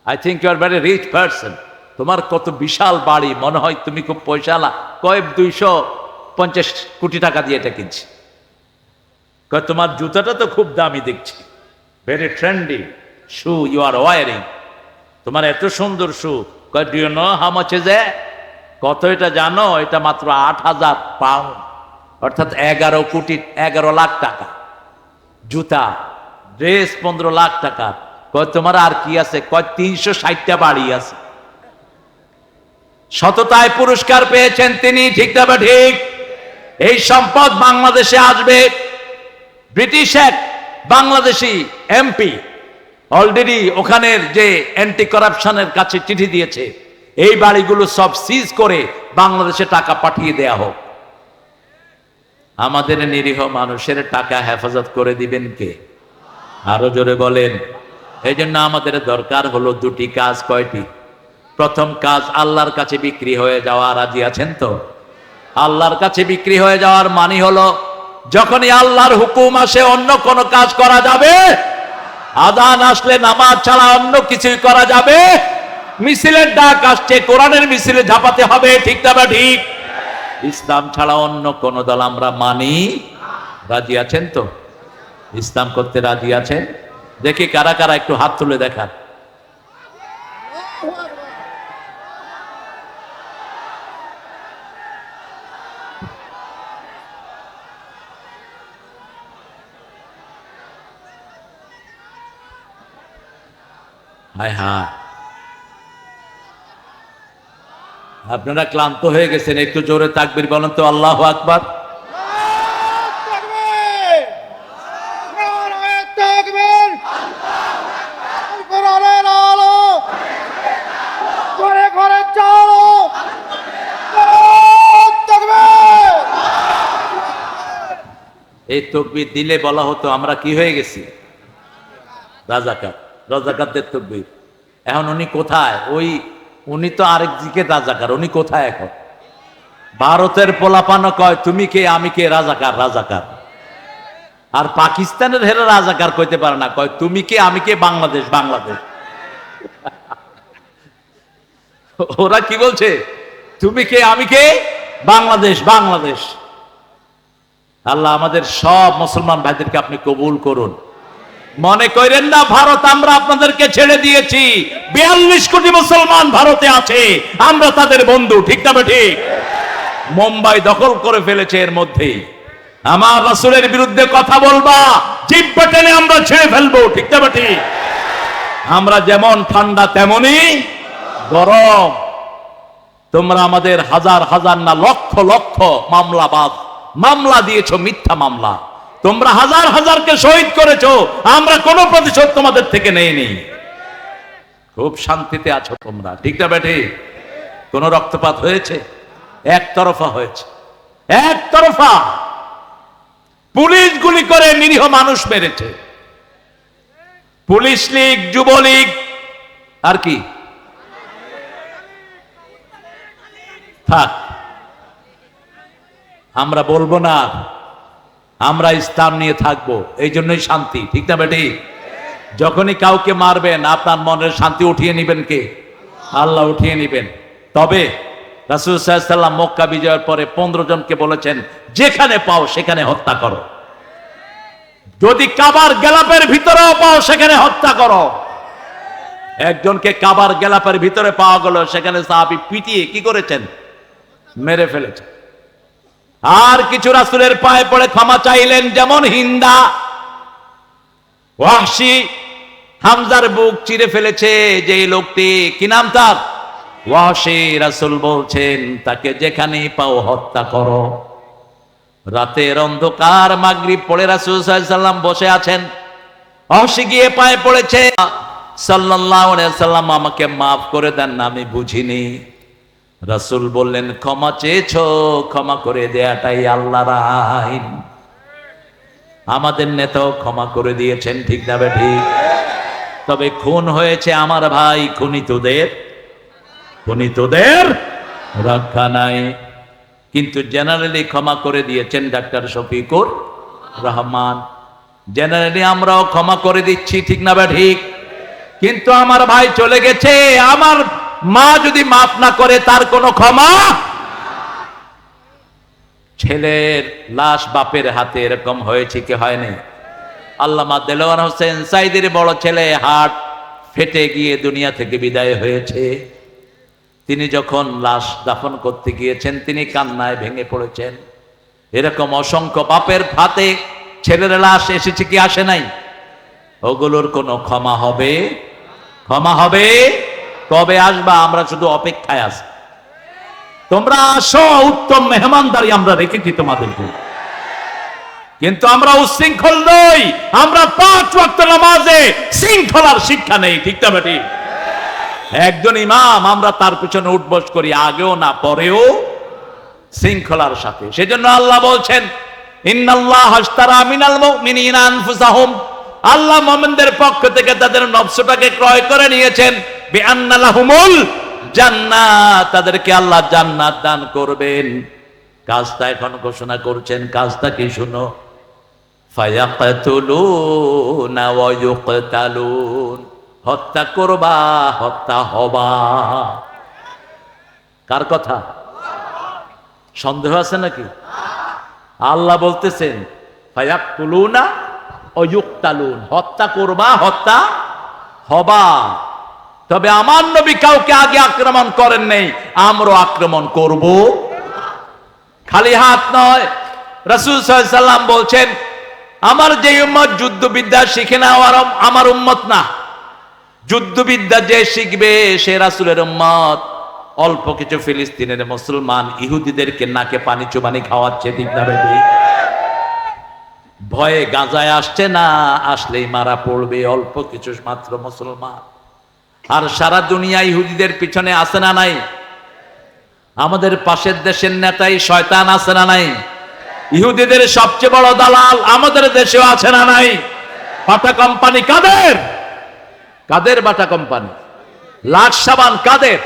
I think you are very rich person. তোমার কত বিশাল বাড়ি, মনে হয় তুমি খুব পয়সাওয়ালা। কয় 250 কোটি টাকা দিয়ে এটা কিনছি। কয় তোমার জুতাটা তো খুব দামি দেখছি, very trendy shoe you are wearing, তোমার এত সুন্দর শু। কয় do you know how much is it? কত এটা জানো? এটা মাত্র 8,000 পাউন্ড, অর্থাৎ 11 লাখ টাকা। জুতা, ড্রেস 15 লাখ টাকা। কয় তোমার আর কি আছে? কয় 360টা বাড়ি আছে। সততায় পুরস্কার পেয়েছেন তিনি, ঠিক না ঠিক? এই সম্পদ বাংলাদেশে আসবে। ব্রিটিশ এক বাংলাদেশি এমপি অলরেডি ওখানের যে অ্যান্টি কারাপশনের কাছে চিঠি দিয়েছে, এই বাড়িগুলো সব সিজ করে বাংলাদেশে টাকা পাঠিয়ে দেয়া হোক। আমাদের নিরীহ মানুষের টাকা হেফাজত করে দিবেন কে? আরো জোরে বলেন। এই জন্য আমাদের দরকার হলো 2টি কাজ। কয়টি? প্রথম কাজ, আল্লাহর কাছে বিক্রি হয়ে যাওয়া। রাজি আছেন তো? আল্লাহর কাছে বিক্রি হয়ে যাওয়ার মানে হলো, যখনই আল্লাহর হুকুম আসে অন্য কোন কাজ করা যাবে, আযান আসলে নামাজ ছাড়া অন্য কিছুই করা যাবে, মিছিলের ডাক আসছে কোরআনের মিছিলে ঝাঁপাতে হবে, ঠিক না ঠিক? ইসলাম ছাড়া অন্য কোন দল আমরা মানি। রাজি আছেন তো? ইসলাম করতে রাজি আছেন? দেখি কারা কারা, একটু হাত তুলে দেখান। হায় হায়, আপনারা ক্লান্ত হয়ে গেছেন, একটু জোরে তাকবীর বলেন তো। আল্লাহু আকবার। এই তাকবীর দিলে বলা হতো আমরা কি হয়ে গেছি? রাজাকার। রাজাকারদের তাকবীর। এখন উনি কোথায়? উনি তো আরেক দিকে রাজাকার, উনি কোথায় এখন? ভারতের পোলাপানো কয় তুমি কে আমি কে, রাজাকার রাজাকার। আর পাকিস্তানের হেরা রাজাকার কইতে পারে না, কয় তুমি কে আমি কে, বাংলাদেশ বাংলাদেশ। ওরা কি বলছে? তুমি কে আমি কে, বাংলাদেশ বাংলাদেশ। আল্লাহ আমাদের সব মুসলমান ভাইদেরকে আপনি কবুল করুন। মনে করেন না ভারত আমরা আপনাদেরকে ছেড়ে দিয়েছি। 42 কোটি মুসলমান ভারতে আছে, আমরা তাদের বন্ধু, ঠিক না ঠিক? মুম্বাই দখল করে ফেলেছে এর মধ্যে। আমার রাসূলের বিরুদ্ধে কথা বলবা, জিহ্বা টেনে আমরা ছেড়ে ফেলবো, ঠিক না ঠিক? আমরা যেমন ঠান্ডা তেমনি গরম। তোমরা আমাদের হাজার হাজার না লক্ষ লক্ষ মামলা দিয়েছো, মিথ্যা মামলা। তোমরা হাজার হাজারকে শহীদ করেছো, আমরা কোনো প্রতিশোধ তোমাদের থেকে নেইনি। খুব শান্তিতে আছো তোমরা, ঠিক না বেঠি? কোন রক্তপাত হয়েছে? একতরফা হয়েছে, একতরফা। পুলিশ গুলি করে নিরীহ মানুষ মেরেছে। পুলিশ লীগ, যুবলীগ, আর কি থাক, আমরা বলবো না। আমরা ইসলাম নিয়ে থাকবো, এই জন্যই শান্তি, ঠিক না বেটি? যখনই কাউকে মারবেন আপনার মনের শান্তি উঠিয়ে নিবেন কে? আল্লাহ উঠিয়ে নিবেন। তবে রাসূল সাল্লাল্লাহু আলাইহি ওয়াসাল্লাম মক্কা বিজয়ের পরে 15 জনকে বলেছেন, যেখানে পাও সেখানে হত্যা করো। যদি কাবার গেলাপের ভিতরেও পাও সেখানে হত্যা করো। একজনকে কাবার গেলাপের ভিতরে পাওয়া গেল, সেখানে সাহাবী পিটিয়ে কি করেছেন? মেরে ফেলেছেন। আর কিছু রাসূলের পায়ে পড়ে ক্ষমা চাইলেন, যেমন হিন্দা। ওয়াহশী হামজার বুক চিরে ফেলেছে যে লোকটি, কি নাম তার? ওয়াহশী। রাসূল বলছেন তাকে যেখানেই পাও হত্যা করো। রাতের অন্ধকার, মাগরিব পড়ে রাসূল সাল্লাল্লাহু আলাইহি ওয়াসাল্লাম বসে আছেন। ওয়াহশী গিয়ে পায়ে পড়েছে, সাল্লাল্লাহু আলাইহি ওয়াসাল্লাম আমাকে মাফ করে দেন, আমি বুঝিনি। রাসূল বললেন, ক্ষমা চেয়েছো, ক্ষমা করে দেয়াটাই আল্লাহর আইন। আমাদের নেতাও ক্ষমা করে দিয়েছেন, ঠিক না ঠিক? তবে খুন হয়েছে আমার ভাই, খুনিতদের রক্ষা নাই। কিন্তু জেনারেলি ক্ষমা করে দিয়েছেন ডাক্তার শফিকুর রহমান। জেনারেলি আমরাও ক্ষমা করে দিচ্ছি, ঠিক না ঠিক? কিন্তু আমার ভাই চলে গেছে, আমার মা যদি মাফ না করে তার কোনো ক্ষমা। ছেলের লাশ বাপের হাতে এরকম হয়েছে কি হয়নি? আল্লামা দেলোয়ার হোসেন সাইদির বড় ছেলে হার্ট ফেটে গিয়ে দুনিয়া থেকে বিদায় হয়েছে। তিনি যখন লাশ দাফন করতে গিয়েছেন, তিনি কান্নায় ভেঙে পড়েছেন। এরকম অসংখ্য বাপের হাতে ছেলের লাশ এসেছে কি আসে নাই? ওগুলোর কোনো ক্ষমা হবে? ক্ষমা হবে? কবে আসবা? আমরা শুধু অপেক্ষায় আছি। তোমরা আসো, উত্তম মেহমানদারি আমরা রেখেছি তোমাদেরকে। কিন্তু আমরা উশৃঙ্খল নই, আমরা 5 ওয়াক্ত নামাজে শৃঙ্খলার শিক্ষা নেই, ঠিক না বেটি? একজন ইমাম, আমরা তার পিছনে উঠবস করি, আগেও না পরেও শৃঙ্খলার সাথে। সেজন্য আল্লাহ বলছেন, ইন্নাল্লাহ আশতারা মিনাল মুমিনিনা আনফুসাহুম, আল্লাহ মুমিনদের পক্ষ থেকে তাদের নফসটাকে ক্রয় করে নিয়েছেন। বিআন্না লাহুমুল জান্নাত, তাদেরকে আল্লাহ জান্নাত দান করবেন। কাজটা এখন ঘোষণা করছেন, কাজটা কি শুনো? ফায়াকতুলুনা ওয়া ইউকতালুন, হত্যা করবা, হত্যা হবা। কার কথা? সন্দেহ আছে নাকি? আল্লাহ বলতেছেন ফায়াকতুলুনা ওয়া ইউকতালুন, হত্যা করবা, হত্যা হবা। তবে আমার নবী কাউকে আগে আক্রমণ করেন নাই, আমরাও আক্রমণ করব। খালি হাত নয়, রাসূল সাল্লাল্লাহু আলাইহি ওয়াসাল্লাম বলছেন, আমার যে উম্মত যুদ্ধবিদ্যা শিখে না আমার উম্মত না। যুদ্ধবিদ্যা যে শিখবে সে রাসূলের উম্মত। অল্প কিছু ফিলিস্তিনের মুসলমান ইহুদিদেরকে নাকে পানি চুবানি খাওয়াচ্ছে, ঠিক না বেটি? ভয়ে গাজায় আসছে না, আসলেই মারা পড়বে। অল্প কিছু মাত্র মুসলমান, আর সারা দুনিয়া ইহুদিদের পিছনে আছে না নাই? আমাদের পাশের দেশের নেতাই শয়তান আছে না নাই? ইহুদিদের সবচেয়ে বড় দালাল আমাদের দেশেও আছে না নাই? বাটা কোম্পানি কাদের? কাদের বাটা কোম্পানি? লাক্স সাবান কাদের?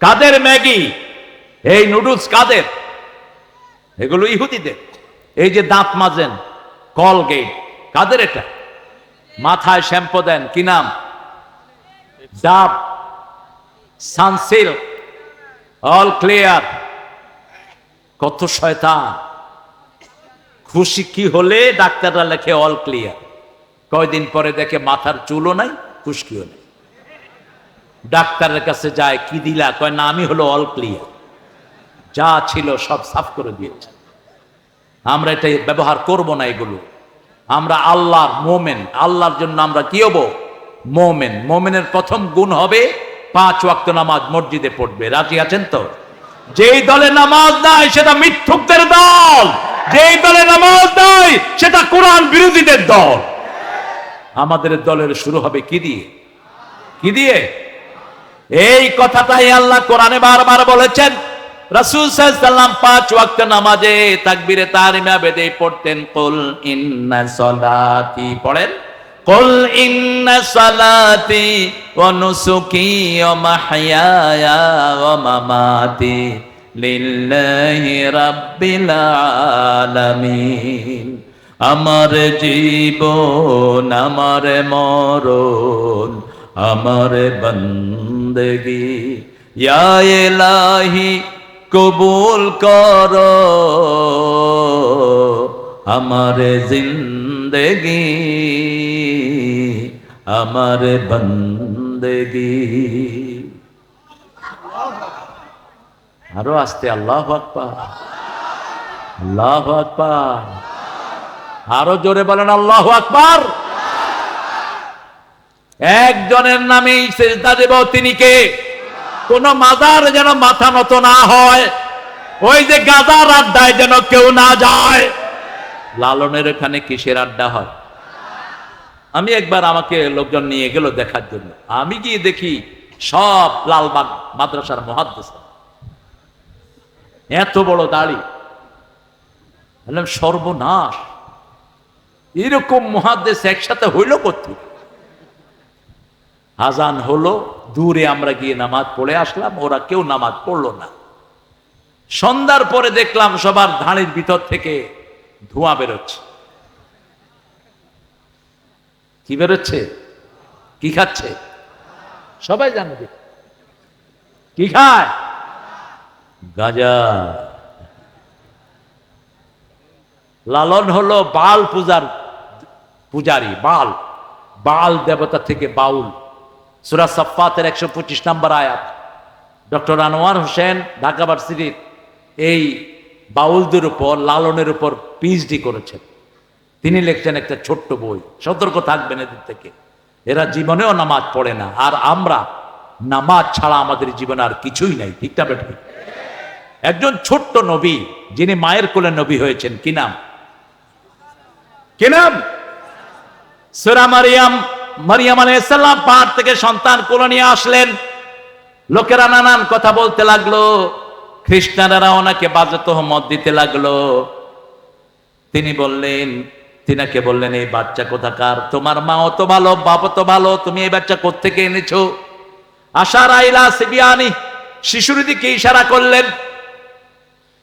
কাদের ম্যাগি, এই নুডলস কাদের? এগুলো ইহুদিদের। এই যে দাঁত মাজেন কলগেট, কাদের এটা? মাথায় শ্যাম্পু দেন, কি নাম? ডাব, সানসিল্ক, অল ক্লিয়ার। কত শয়তান! খুশি কি হলে ডাক্তাররা লেখে অল ক্লিয়ার। কয়দিন পরে দেখে মাথার চুলও নাই, খুশকিও নেই। ডাক্তারের কাছে যায়, কি দিলা? কয় না, আমি হলো অল ক্লিয়ার, যা ছিল সব সাফ করে দিয়েছে। আমরা এটা ব্যবহার করব না এগুলো। আমরা আল্লাহর মোমেন, আল্লাহর জন্য আমরা কি হব? মোমেন। মোমেনের প্রথম গুণ হবে 5 ওয়াক্ত নামাজ মসজিদে পড়বে। রাজি আছেন তো? যেই দলে নামাজ নাই সেটা মিথ্যুকদের দল, যেই দলে নামাজ নাই সেটা কোরআন বিরোধীদের দল। আমাদের দলের শুরু হবে কি দিয়ে? কি দিয়ে? এই কথাটাই আল্লাহ কোরআনে বারবার বলেছেন। রাসূল সাল্লাল্লাহু আলাইহি ওয়াসাল্লাম 5 ওয়াক্ত নামাজে তাকবীরে তাহরিমা বেদে পড়তেন, কুল ইন্না সলাতি, পড়েন, কুল ইন্না সালাতি ওয়া নুসুকি ওয়া মাহইয়ায়া ওয়া মামাতি লিল্লাহি রাব্বিল আলামিন। আমার জীবন, আমার মরণ, আমার বন্দেগি ইয়া ইলাহি কবুল করো, আমার জিন্দেগি, আমার বন্দেগি। আরো আস্তে, আল্লাহু আকবার, আল্লাহু আকবার। আরো জোরে বলেন আল্লাহু আকবার। একজনের নামেই সিজদা দেব, তিনি কে? কোন মাজার যেন মাথা নত না হয়, ওই যে গাজার আড্ডায় যেন কেউ না যায়। লালনের এখানে কিসের আড্ডা হয়? আমি একবার, আমাকে লোকজন নিয়ে গেল দেখার জন্য, আমি গিয়ে দেখি সব লালবাগ মাদ্রাসার মুহাদ্দিস, এত বড় দাড়ি। বললাম সর্বনাশ, এরকম মুহাদ্দিস একসাথে হইল কোথায়? আজান হলো, দূরে আমরা গিয়ে নামাজ পড়ে আসলাম, ওরা কেউ নামাজ পড়লো না। সন্ধ্যার পরে দেখলাম সবার ধাড়ির ভিতর থেকে ধোঁয়া বেরোচ্ছে। কি বেরোচ্ছে? কি খাচ্ছে? সবাই জানবে কি খায়? গাঁজা। লালন হলো বাল পূজার পূজারী, বাল, বাল দেবতা থেকে বাউল। সূরা সাফফাতের 125 নম্বর আয়াত। ডক্টর আনোয়ার হোসেন ঢাকা ভার্সিটির এই বাউলদের উপর, লালনের উপর পিএইচডি করেছেন। তিনি লিখছেন একটা ছোট্ট বই, সতর্ক থাকবেন এদের থেকে, এরা জীবনেও নামাজ পড়ে না। আর আমরা নামাজ ছাড়া আমাদের জীবনে আর কিছুই নাই, ঠিক না বেটা? একজন ছোট্ট নবী, যিনি মায়ের কোলে নবী হয়েছেন, কি নাম? কি নাম? সূরা মারিয়াম। মারিয়াম আলাইহিস সালাম পাহাড় থেকে সন্তান কোলে নিয়ে আসলেন। লোকেরা নানান কথা বলতে লাগলো, খ্রিস্টানেরা ওনাকে বাজে তহমত দিতে লাগলো। তিনি বললেন, তিনাকে বললেন, এই বাচ্চা কোথাকার? তোমার মা অত ভালো, বাপ তো ভালো, তুমি এই বাচ্চা কোত্থেকে এনেছো? আশারা ইলা সিবিয়ানি, শিশুর দিকে ইশারা করলেন।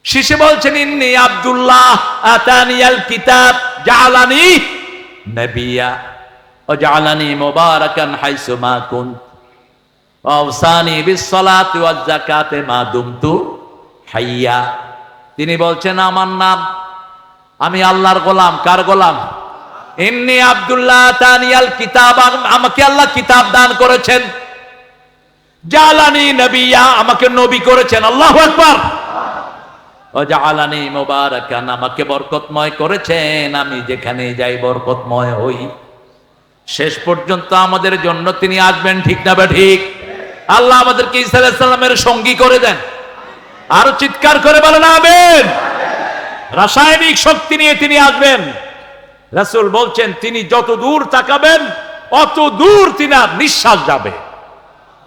শিশু বলছেন, ইন্নী আব্দুল্লাহ আতানিয়াল কিতাব জাআলানি নবিয়্যা ওয়া জাআলানি মুবারাকান হাইসু মা কুনত ওয়া আওসানি বিস-সালাতি ওয়াজ যাকাতি মা দুমতু হাইয়া। তিনি বলছেন, আমার নাম, আমি আল্লাহর গোলাম। কার গোলাম? ইন্নী আব্দুল্লাহ আতানিয়াল কিতাব, আমাকে আল্লাহ কিতাব দান করেছেন। জাআলানি নবিয়্যা, আমাকে নবী করেছেন। আল্লাহু আকবার। ওয়াজআলানি মুবারাকান, আমাকে বরকতময় করেছেন, আমি যেখানে যাই বরকতময় হই। শেষ পর্যন্ত আমাদের জন্য তিনি আসবেন, ঠিক না বা ঠিক? আল্লাহ আমাদেরকে ঈসা আলাইহিস সালামের সঙ্গী করে দেন। আরো চিৎকার করে বলেন আমিন। রাসায়নিক শক্তি নিয়ে তিনি আসবেন। রাসূল বলছেন, তিনি যত দূর তাকাবেন অত দূর তিনার নিঃশ্বাস যাবে,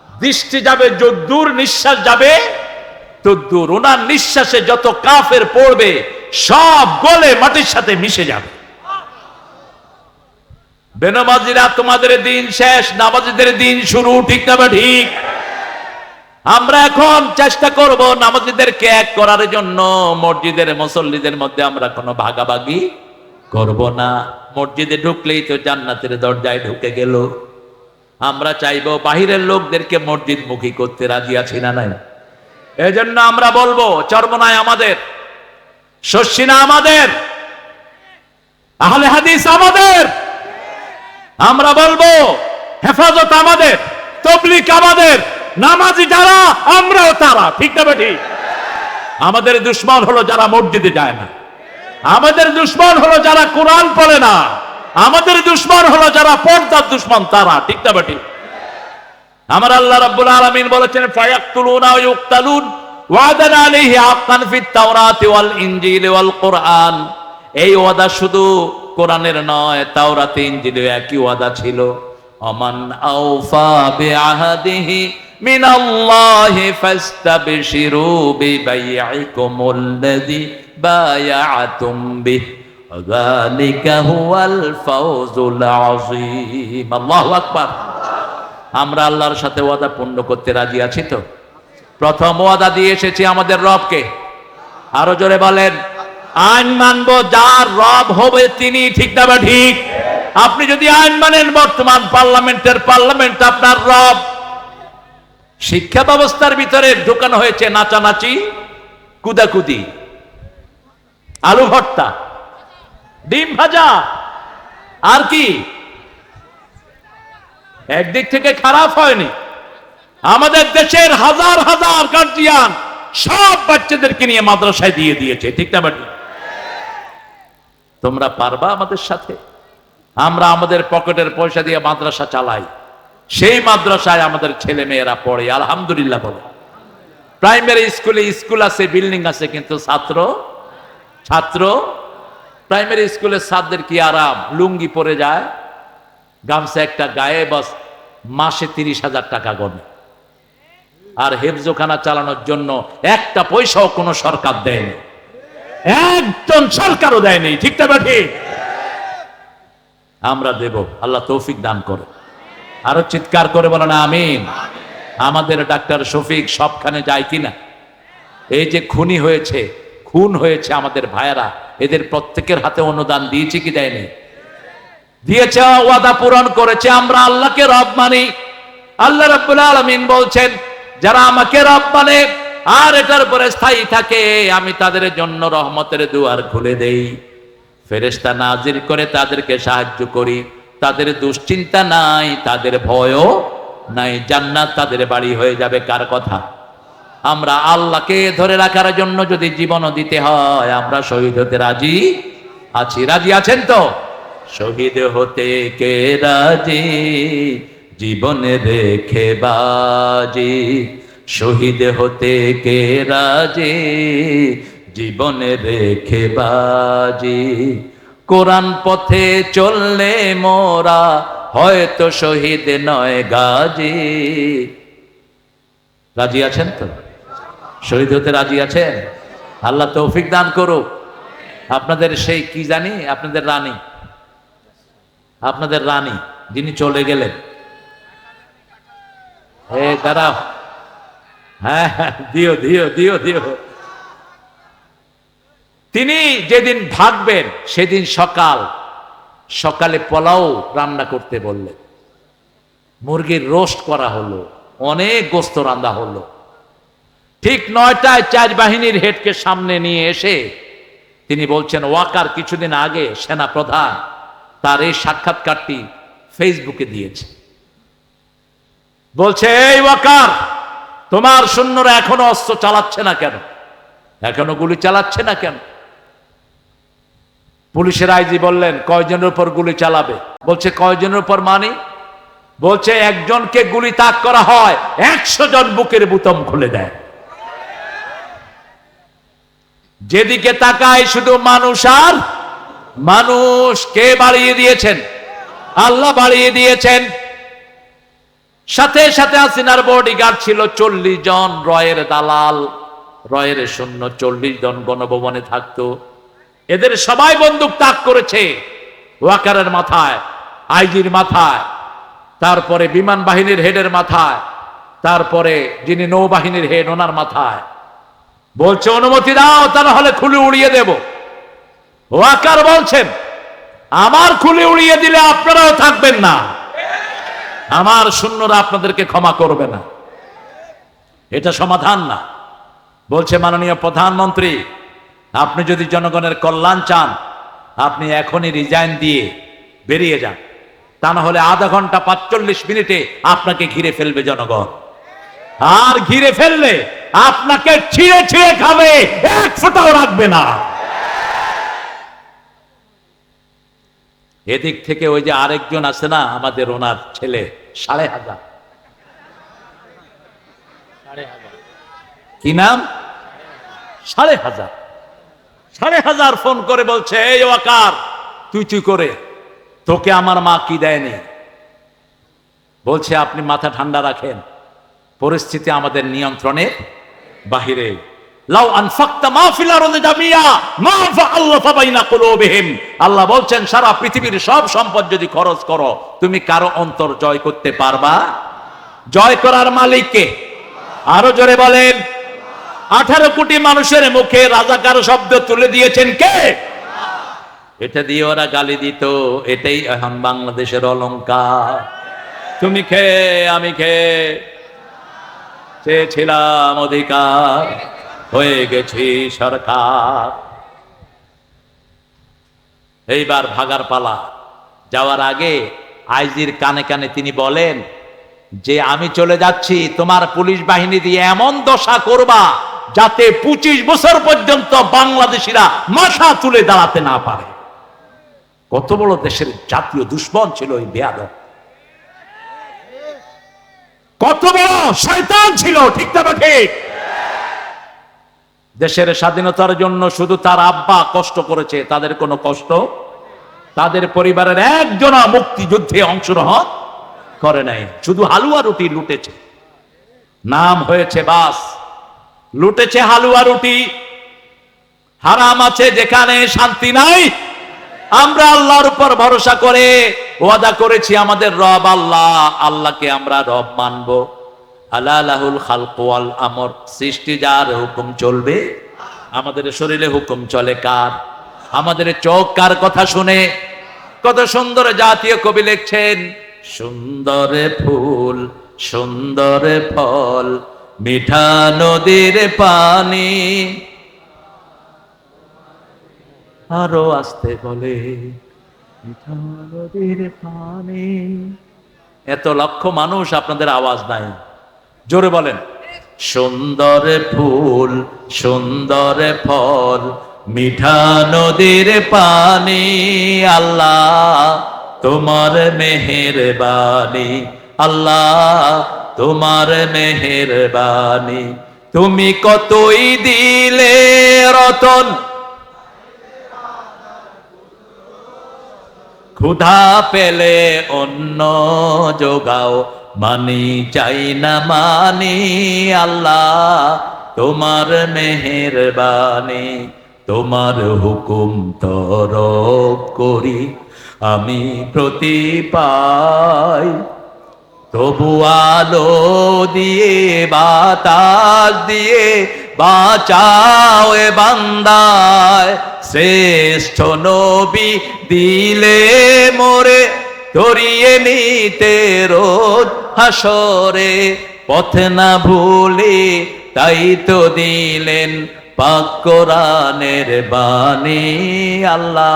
দৃষ্টি যাবে যত দূর, নিঃশ্বাস যাবে তদ্দূর। ওনার নিঃশ্বাসে যত কাফের পড়বে সব গলে মাটির সাথে মিশে যাবে। বেনামাজিরা, তোমাদের দিন শেষ, নামাজিদের দিন শুরু, ঠিক না বা ঠিক? আমরা এখন চেষ্টা করব নামাজিদেরকে এক করার জন্য। মসজিদের মুসল্লিদের মধ্যে আমরা কোনো ভাগাভাগি করব না। মসজিদে ঢুকলেই তো জান্নাতের দরজায় ঢুকে গেল। আমরা চাইবো বাহিরের লোকদেরকে মসজিদ মুখী করতে, রাজি আছি না নাই? এজন্য আমরা বলবো, চরমনায় আমাদের, শস্যিনা আমাদের, আহলে হাদিস আমাদের, আমরা বলবো হেফাজত আমাদের, তবলিগ আমাদের, নামাজি যারা আমরাও তারা, ঠিক না ঠিক? আমাদের দুশ্মন হলো যারা মসজিদে যায় না, আমাদের দুশ্মন হলো যারা কোরআন পড়ে না, আমাদের দুশ্মন হলো যারা পর্দার দুশ্মন তারা, ঠিক না ঠিক? আমার আল্লাহ রাব্বুল আলামিন বলেছেন ফায়াকতুলুনা ওয়া ইউকতালুন ওয়াদান আলাইহি হাক্কান ফিত তাওরাতি ওয়াল ইনজিল ওয়াল কোরআন। এই ওয়াদা শুধু কোরআনের নয়, তাওরাতে ইনজিলে একই ওয়াদা ছিল। আমান আওফা বিআহদিহি মিনাল্লাহি ফাস্তাবশিরু বিবাইইকুমুল্লাযী বায়াআতুম বিহি যালিকা হুয়াল ফাওজুল আযীম। আল্লাহু আকবার। আমরা আল্লাহর সাথে ওয়াদা পূর্ণ করতে রাজি আছি তো? প্রথম ওয়াদা দিয়ে এসেছি আমাদের রবকে। আরো জোরে বলেন, আইন মানবো যার রব হবে তিনি, ঠিক না বা ঠিক? আপনি যদি আইন মানেন, বর্তমান পার্লামেন্ট আপনার রব। শিক্ষা ব্যবস্থার ভিতরে ঢুকানো হয়েছে নাচানাচি, কুদাকুদি, আলু ভর্তা, ডিম ভাজা, আর কি? একদিক থেকে খারাপ হয়নি। আমাদের দেশের হাজার হাজার গার্জিয়ান সব বাচ্চাদেরকে নিয়ে মাদ্রাসায় দিয়ে দিয়েছে, ঠিক না বাটি? তোমরা পারবা আমাদের সাথে? আমরা আমাদের পকেটের পয়সা দিয়ে মাদ্রাসা চালাই, সেই মাদ্রাসায় আমাদের ছেলে মেয়েরা পড়ে, আলহামদুলিল্লাহ বলে। প্রাইমারি স্কুল আছে, বিল্ডিং আছে, কিন্তু ছাত্র প্রাইমারি স্কুলের ছাত্রদের কি আরাম, লুঙ্গি পরে যায়, গামছা একটা গায়ে, বাস মাসে 30,000 টাকা গনে। আর হেফজোখানা চালানোর জন্য একটা পয়সাও কোনো সরকার দেয়নি, একজন সরকারও দেয়নি, ঠিক না ঠিক? আমরা দেব, আল্লাহ তৌফিক দান করে। আরো চিৎকার করে বলেন আমিন। আমাদের ডাক্তার শফিক সবখানে যায় কিনা? এই যে খুন হয়েছে আমাদের ভাইয়েরা, এদের প্রত্যেকের হাতে অনুদান দিয়েছে কি দেয়নি? দিয়েছে, ওয়াদা পূরণ করেছে। আমরা আল্লাহকে রব মানি। আল্লাহ রাব্বুল আলামিন বলছেন, যারা আমাকে রব মানে আর এটার উপরে স্থায়ী থাকে, আমি তাদের জন্য রহমতের দুয়ার খুলে দেই, ফেরেশতা নাজিল করে তাদেরকে সাহায্য করি। তাদের দুশ্চিন্তা নাই, তাদের ভয়ও নাই, জান্নাত তাদের বাড়ি হয়ে যাবে। কার কথা? আমরা আল্লাহকে ধরে রাখার জন্য যদি জীবনও দিতে হয়, আমরা শহীদ হতে রাজি আছি। রাজি আছেন তো? শহীদ হতে কে রাজি, জীবন রেখে বাজি। শহীদ হতে কে রাজি, জীবন রেখে বাজি। কোরআন পথে চললে মোরা হয়তো শহীদ নয় গাজী। রাজি আছেন তো? শহীদ হতে রাজি আছেন? আল্লাহ তৌফিক দান করুক। আপনাদের সেই কি জানি, আপনাদের রানী যিনি চলে গেলেন, দাঁড়াও, হ্যাঁ দিও দিও দিও দিও। তিনি যেদিন ভাগবেন সেদিন সকালে পোলাও রান্না করতে বললেন, মুরগির রোস্ট করা হলো, অনেক গোস্ত রান্না হলো। ঠিক 9টায় 4 বাহিনীর হেডকে সামনে নিয়ে এসে তিনি বলছেন, ওয়াকার কিছুদিন আগে সেনা প্রধান তার এই সাক্ষাৎকারটি ফেসবুকে দিয়েছে। বলছে, এই ওয়াকার, তোমার সৈন্যরা এখনো অস্ত্র চালাচ্ছে না কেন? এখনো গুলি চালাচ্ছে না কেন? পুলিশের আইজি বললেন, কয়জনের উপর গুলি চালাবে? বলছে, কয়জনের উপর মানে? বলছে, একজনকে গুলি তাক করা হয়, 100 জন বুকের বুতাম খুলে দেয়। যেদিকে তাকায় শুধু মানুষ আর মানুষ। কে বাড়িয়ে দিয়েছেন? আল্লাহ বাড়িয়ে দিয়েছেন। সাথে সাথে হাসিনার বডিগার্ড ছিল 40 জন, রয়ের দালাল, রয়ের সৈন্য 40 জন গণভবনে থাকতো। এদের সবাই বন্দুক তাক করেছে ওয়াকারের মাথায়, আইজির মাথায়, তারপরে বিমান বাহিনীর হেডের মাথায়, তারপরে যিনি নৌবাহিনীর হেড ওনার মাথায়। বলছে, অনুমতি দাও, তা না হলে খুলে উড়িয়ে দেব। ওয়াকার বলছেন, আমার খুলে উড়িয়ে দিলে আপনারাও থাকবেন না, আমার সৈন্যরা আপনাদেরকে ক্ষমা করবে না। এটা সমাধান না। বলছে, মাননীয় প্রধানমন্ত্রী, আপনি যদি জনগণের কল্যাণ চান, আপনি এখনই রিজাইন দিয়ে বেরিয়ে যান। তা না হলে আধা ঘন্টা 45 মিনিটে আপনাকে ঘিরে ফেলবে জনগণ। আর ঘিরে ফেললে আপনাকে ছিঁড়ে ছিঁড়ে খাবে, এক ফোঁটাও রাখবে না। এদিক থেকে ওই যে আরেকজন আছে না আমাদের, ওনার ছেলে ১৫০০, কি নাম, ১৫০০ ফোন করে বলছে, এই ওয়াকার তুই করে, তোকে আমার মা কি দেয়নি। বলছে আপনি মাথা ঠান্ডা রাখেন, পরিস্থিতি আমাদের নিয়ন্ত্রণের বাহিরে। লাউ আনফাকতা মা ফিল আরদি জামিয়া মা ফাআল্লাফা বাইনা কুলুবিহিম, আল্লাহ বলছেন সারা পৃথিবীর সব সম্পদ যদি খরচ করো, তুমি কারো অন্তর জয় করতে পারবা? জয় করার মালিক কে? আরো জোরে বলেন। 18 কোটি মানুষের মুখে রাজাকার শব্দ তুলে দিয়েছেন কে? এটা দিয়ে ওরা গালি দিত, এটাই এখন বাংলাদেশের অলংকার। তুমি খেয়ে আমি খেয়ে চেয়েছিলাম অধিকার, হয়ে গেছি সরকার। এইবার ভাগার পালা। যাওয়ার আগে আইজির কানে কানে তিনি বলেন যে আমি চলে যাচ্ছি, তোমার পুলিশ বাহিনী দিয়ে এমন দশা করবা যাতে 25 বছর পর্যন্ত বাংলাদেশিরা মাথা তুলে দাঁড়াতে না পারে। কত বড় দেশের জাতীয় দুশ্মন ছিল এই বেয়াদব, কত বড় শয়তান ছিল, ঠিক না ঠিক? দেশের স্বাধীনতার জন্য শুধু তার আব্বা কষ্ট করেছে, তাদের কোনো কষ্ট, তাদের পরিবারের একজনও মুক্তিযুদ্ধে অংশগ্রহণ করে নাই, শুধু হালুয়া রুটি লুটেছে। নাম হয়েছে বাস, লুটেছে হালুয়া রুটি। হারাম আছে যেখানে শান্তি নাই। আমরা আল্লাহর উপর ভরসা করে ওয়াদা করেছি আমাদের রব আল্লাহ, আল্লাহকে আমরা রব মানব। আলা লাহুল খালকু ওয়াল আমর, সৃষ্টি যার হুকুম চলবে। আমাদের শরীরে হুকুম চলে কার? আমাদের চোখ কার কথা শুনে? কত সুন্দর জাতীয় কবি লিখছেন, সুন্দর ফুল সুন্দর ফল মিঠা নদীর পানি, আরো আসতে বলে মিঠা নদীর পানি। এত লক্ষ মানুষ, আপনাদের আওয়াজ নাই, জোরে বলেন। সুন্দর ফুল সুন্দর ফল মিঠা নদীর পানি, আল্লাহ তোমার মেহেরবানি, আল্লাহ তোমার মেহেরবানি। তুমি কতই দিলে রতন, ক্ষুধা পেলে অন্ন যোগাও, মানি চাই না মানি, আল্লাহ তোমার মেহেরবানি। তোমার হুকুম তরক করি আমি প্রতি পাই, তবু আলো দিয়ে বাতাস দিয়ে বাঁচাও এ বান্দায়। শ্রেষ্ঠ নবী দিলে মোরে ধরিয়ে নিতে রোজ হাসরে, পথ না ভুলে তাই তো দিলেন পাক কোরআনের বাণী। আল্লাহ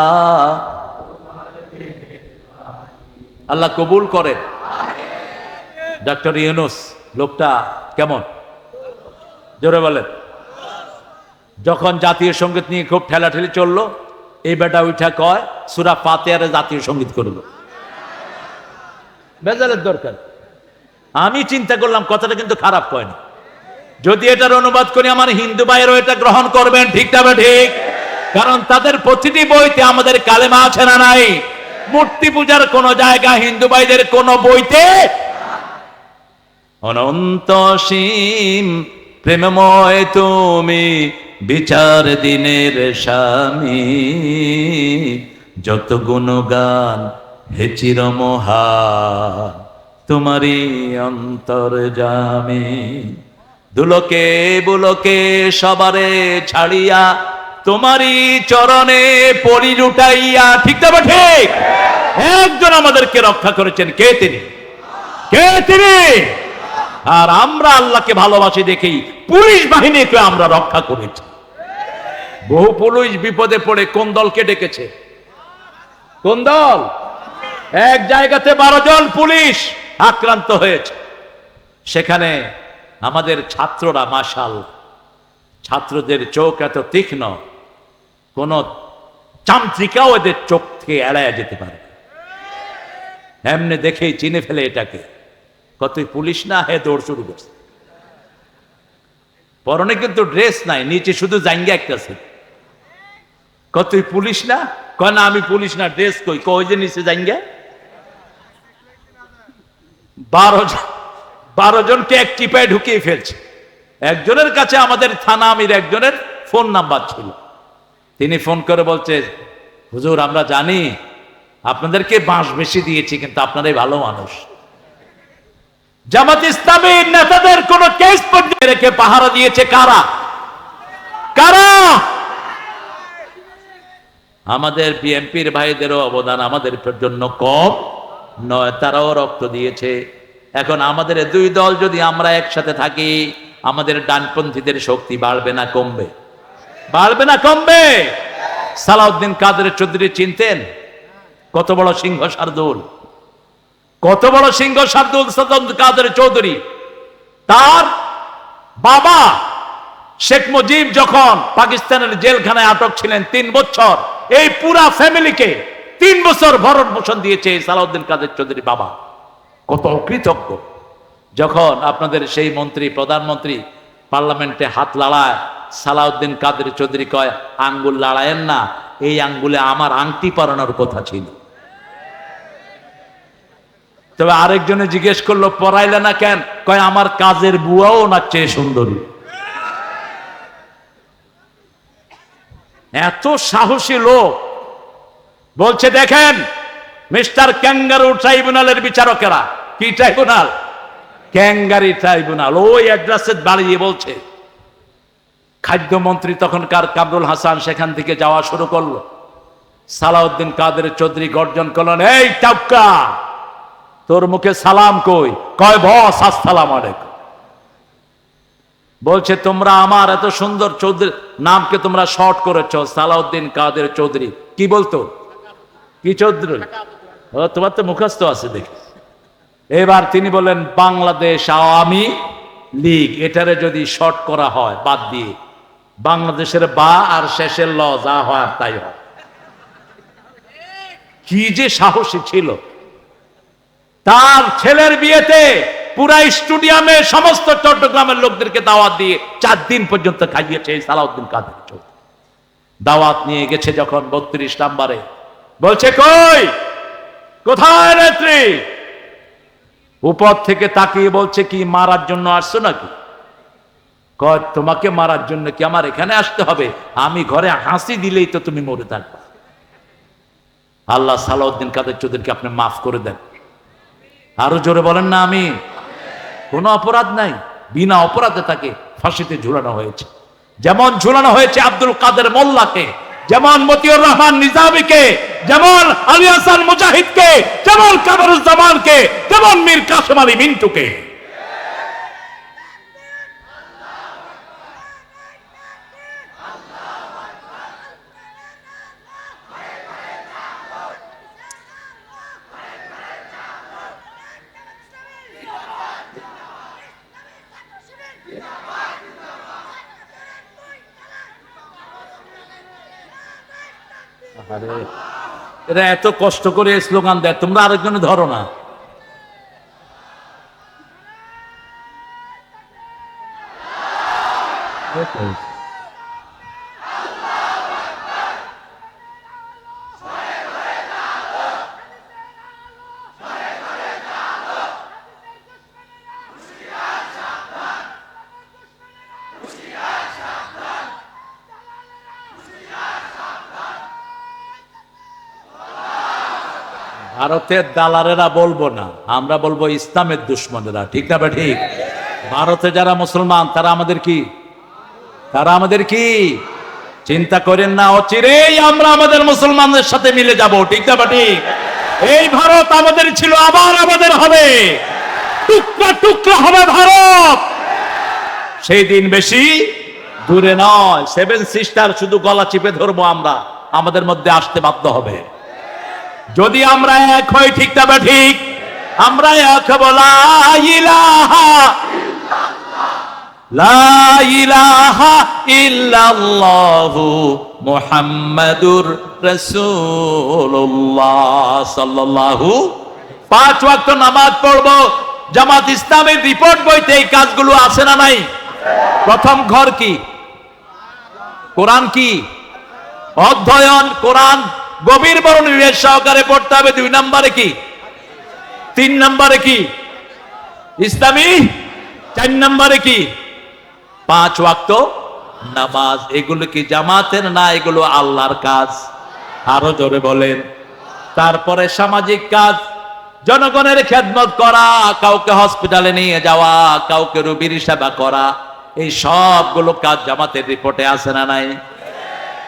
আল্লাহ কবুল করেন। ডক্টর ইউনূস লোকটা কেমন, জোরে বলেন। যখন জাতীয় সঙ্গীত নিয়ে খুব ঠেলাঠেলি চললো, এই বেটা উঠা কয় সূরা ফাতিহার জাতীয় সঙ্গীত করলো। বেজালের দরকার। আমি চিন্তা করলাম কথাটা কিন্তু খারাপ কয়নি। যদি এটার অনুবাদ করি আমার হিন্দু ভাইয়েরও এটা গ্রহণ করবেন, ঠিক না ঠিক? কারণ তাদের প্রতিটি বইতে আমাদের কালেমা আছে না নাই? মূর্তি পূজার কোন জায়গা হিন্দু ভাইদের কোন বইতে? অনন্ত সীম প্রেমময় তুমি বিচার দিনের স্বামী, যত গুণগান হে চিরমহা তোমারই অন্তর্যামী। দুলকে বুলকে সবারে ছাড়িয়া তোমারই চরণে পরি লুটাইয়া, ঠিক না ঠিক? একজন আমাদেরকে রক্ষা করেছেন, কে তিনি? কে তিনি? আর আমরা আল্লাহকে ভালোবাসি দেখেই পুলিশ বাহিনীকে আমরা রক্ষা করেছি। বহু পুলিশ বিপদে পড়ে কোন দলকে ডেকেছে? কোন দল? এক জায়গাতে 12 জন পুলিশ আক্রান্ত হয়েছে। সেখানে আমাদের ছাত্ররা, মাশাআল্লাহ, ছাত্রদের চোখ এত তীক্ষ্ণ, কোন চামচিকাও এদের চোখ থেকে এড়াইয়া যেতে পারে, এমনি দেখেই চিনে ফেলে এটাকে। কতই পুলিশ না, হে দৌড় শুরু করছে। পরনে কিন্তু ড্রেস নাই, নিচে শুধু জাঙ্গা একটা আছে। কতই পুলিশ না, কয় না আমি পুলিশ না, ড্রেস কই, কই যে নিচে জাঙ্গা। 12 জনকে এক টিপায় ঢুকিয়ে ফেলছে। একজনের কাছে আমাদের থানা আমির একজনের ফোন নাম্বার ছিল। তিনি ফোন করে বলছে, হুজুর আমরা জানি আপনাদেরকে বাঁশ বেশি দিয়েছি, কিন্তু আপনারাই ভালো মানুষ। জামাত ইসলামীর নেতাদের কোন কেস পর্যন্ত রেখে পাহারা দিয়েছে কারা? কারা? আমাদের বিএনপির ভাইদেরও অবদান আমাদের জন্য কম নয়, তারাও রক্ত দিয়েছে। এখন আমাদের দুই দল যদি আমরা একসাথে থাকি, আমাদের ডানপন্থীদের শক্তি বাড়বে না কমবে? বাড়বে না কমবে? সালাউদ্দিন কাদের চৌধুরী চিনতেন? কত বড় সিংহ শার্দুল, কত বড় সিংহ শার্দুল সালাউদ্দিন কাদের চৌধুরী। তার বাবা শেখ মুজিব যখন পাকিস্তানের জেলখানায় আটক ছিলেন 3 বছর, এই পুরা ফ্যামিলিকে 3 বছর ভরণ পোষণ দিয়েছে সালাউদ্দিন কাদের চৌধুরী বাবা। কত অকৃতজ্ঞ। যখন আপনাদের সেই মন্ত্রী, প্রধানমন্ত্রী পার্লামেন্টে হাত লাড়ায়, সালাউদ্দিন কাদের চৌধুরী কয়, আঙ্গুল লাড়ায়েন না, এই আঙ্গুলে আমার আংটি পরানোর কথা ছিল। তবে আরেকজনে জিজ্ঞেস করলো, পরাইলে না কেন? কয় আমার কাজের বুয়াও ওনার চেয়ে সুন্দরী। এত সাহসী লোক। বলছে দেখেন মিস্টার ক্যাঙ্গারু ট্রাইব্যুনালের বিচারকেরা, কি ট্রাইব্যুনাল? ক্যাঙ্গারি ট্রাইব্যুনাল। ওই অ্যাড্রেসে দাঁড়িয়ে বলছে, খাদ্যমন্ত্রী তখনকার কামরুল হাসান সেখান থেকে যাওয়া শুরু করলো। সালাউদ্দিন কাদের চৌধুরী গর্জন করলেন, এই টাউকা, তোর মুখে সালাম কই? কয় বস আসসালামু আলাইকুম। বলছে তোমরা আমার এত সুন্দর চৌধুরী নামকে তোমরা শর্ট করেছ, সালাউদ্দিন কাদের চৌধুরী। কি বলতো? কি চৌধুরী? ও তোমার তো মুখস্থ আছে দেখি। এবার তিনি বলেন বাংলাদেশ আওয়ামী লীগ, এটারে যদি শর্ট করা হয় বাদ দিয়ে, বাংলাদেশের বা আর শেষের ল, যা হয় তাই হয়। কি যে সাহসী ছিল। তার ছেলের বিয়েতে পুরা স্টেডিয়ামে সমস্ত চট্টগ্রামের লোকদেরকে দাওয়াত দিয়ে 4 দিন পর্যন্ত খাইয়েছে এই সালাউদ্দিন কাদের চৌধুরী। দাওয়াত নিয়ে গেছে যখন 32 নম্বরে, বলছে কই, কোথায় নেত্রী? উপর থেকে তাকিয়ে বলছে, কি মারার জন্য আসছো নাকি? কয় তোমাকে মারার জন্য কি আমার এখানে আসতে হবে? আমি ঘরে হাসি দিলেই তো তুমি মরে থাকবে। আল্লাহ সালাউদ্দিন কাদের চৌধুরীকে আপনি মাফ করে দেন। আরো জোরে বলেন না আমি। কোনো অপরাধ নাই, বিনা অপরাধে তাকে ফাঁসিতে ঝুলানো হয়েছে। যেমন ঝুলানো হয়েছে আব্দুল কাদের মোল্লাকে, যেমন মতিউর রহমান নিজামীকে, যেমন আলী হাসান মুজাহিদকে, যেমন কামরুজ্জামানকে, যেমন মীর কাসেম আলী মিন্টুকে। এরা এত কষ্ট করে স্লোগান দেয়, তোমরা আরেকজনে ধরো না। ভারতের দালালেরা বলবো না, আমরা বলবো ইসলামের দুশ্মনেরা। ঠিক না? ঠিক। ভারতে যারা মুসলমান তারা আমাদের কি? তারা আমাদের কি? চিন্তা করেন না, অচিরেই আমরা আমাদের মুসলমানদের সাথে মিলে যাব। ঠিক না? ঠিক। এই ভারত আমাদের ছিল, আবার আমাদের হবে, টুকরা টুকরা হবে ভারত। সেই দিন বেশি দূরে নয়। 7 সিস্টার শুধু গলা চিপে ধরবো আমরা, আমাদের মধ্যে আসতে বাধ্য হবে। যদি আমরা এক হই, ঠিক তবে ঠিক, আমরা এক হব। লা ইলাহা লা ইলাহা ইল্লাল্লাহু মুহাম্মাদুর রাসূলুল্লাহ সাল্লাল্লাহু। 5 ওয়াক্ত নামাজ পড়বো। জামাত ইসলামের রিপোর্ট বইতে এই কাজগুলো আছে না নাই? প্রথম ঘর কি? কোরআন কি? অধ্যয়ন, কোরআন গভীর মনোনিবেশ সহকারে পড়তে হবে। 2 নম্বরে কি? 3 নম্বরে কি? ইসলামী। 4 নম্বরে কি? 5 ওয়াক্ত নামাজ। এগুলো কি জামাতের না, এগুলো আল্লাহর কাজ? আরো জোরে বলেন। তারপরে সামাজিক কাজ, জনগণের খেদমত করা, কাউকে হসপিটালে নিয়ে যাওয়া, কাউকে রোগীর সেবা করা, এই সবগুলো কাজ জামাতের রিপোর্টে আছে না নাই?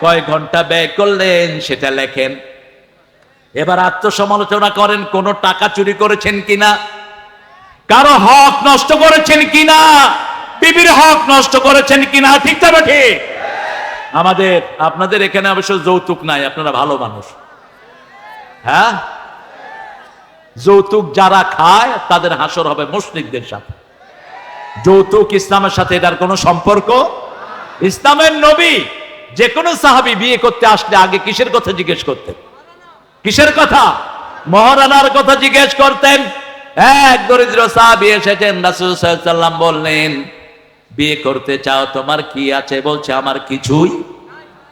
কয় ঘন্টা ব্যয় করলেন সেটা লেখেন। এবার আত্মসমালোচনা করেন, কোন টাকা চুরি করেছেন কিনা, কারো হক নষ্ট করেছেন কিনা, বিবির হক নষ্ট করেছেন কিনা, ঠিক তবে ঠিক। আমাদের আপনাদের এখানে অবশ্য যৌতুক নাই, আপনারা ভালো মানুষ। হ্যাঁ, যৌতুক যারা খায় তাদের হাসর হবে মুশরিকদের সাথে। যৌতুক ইসলামের সাথে এটার কোনো সম্পর্ক। ইসলামের নবী যে কোনো সাহাবী বিয়ে করতে আসলে আগে কিসের কথা জিজ্ঞেস করতেন? কিসের কথা? মহারানার কথা জিজ্ঞেস করতেন। এক দরিদ্র সাহাবী এসেছেন, রাসূল সাল্লাল্লাহু আলাইহি ওয়াসাল্লাম বললেন, বিয়ে করতে চাও, তোমার কি আছে? বলছে আমার কিছুই।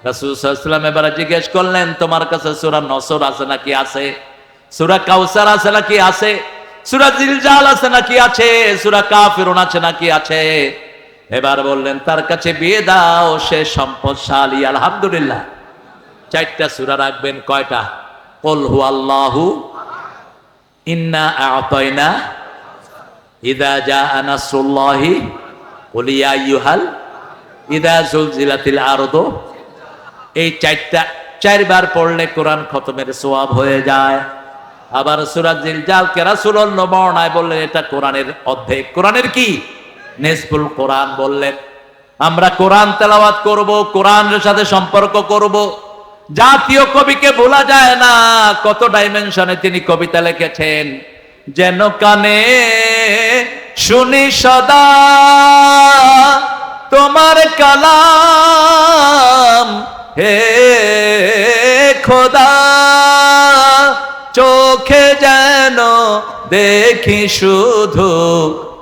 রাসূল সাল্লাল্লাহু আলাইহি ওয়াসাল্লাম এবারে জিজ্ঞেস করলেন, তোমার কাছে সূরা নসর আছে নাকি? আছে। সূরা কাউসার আছে নাকি? আছে। সূরা জিলজাল আছে নাকি? আছে। সূরা কাফিরুন আছে নাকি? আছে। এবার বললেন, তার কাছে বিয়ে দাও, সে সম্পদশালী। আলহামদুলিল্লাহ। 4টা সূরা রাখবেন। কয়টা? কুল হুয়াল্লাহু, ইন্না আ'তাইনা, ইযা জাআ নাসরুল্লাহি, কুল ইয়া আইয়ুহাল, ইযা জুলজিলাতিল আরদু। এই 4টা 4 বার পড়লে কোরআন খতমের সওয়াব হয়ে যায়। আবার সূরা জিলজাল কে রাসূলুল্লাহ বর্ণনায় বললেন এটা কোরআনের অর্ধেক। কোরআনের কি? নিসফুল কোরআন বললেন। আমরা কোরআন তেলাওয়াত করব, কোরআনের সাথে সম্পর্ক করব। জাতীয় কবিকে ভোলা যায় না, কত ডাইমেনশনে তিনি কবিতা লিখেছেন। যেন কানে শুনি সদা তোমার কালাম, হে খোদা, চোখে যেন দেখি শুধু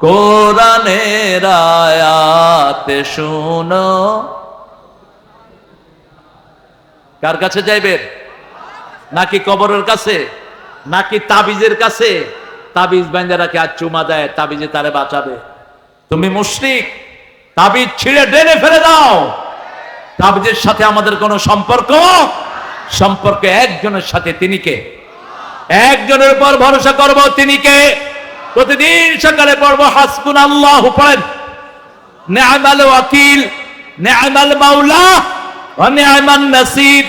কোরআনের আয়াত শুনো। কার কাছে যাইবেন? নাকি কবরের কাছে, নাকি তাবিজের কাছে? তাবিজ বাঁধা রাখে, আর চুমা দেয়, তাবিজে তারে বাঁচাবে। তুমি মুশরিক, তাবিজ ছিঁড়ে ডেনে ফেলে দাও। তাবিজের সাথে আমাদের কোনো সম্পর্ক? সম্পর্ক একজনের সাথে। তিনি কে? একজনের উপর ভরসা করব, তিনি কে? প্রতিদিন সকালে পড়বো হাসবুনাল্লাহু, পড়েন, নি'মাল ওয়াকিল, নি'মাল মাওলা ওয়া নি'মান নাসির।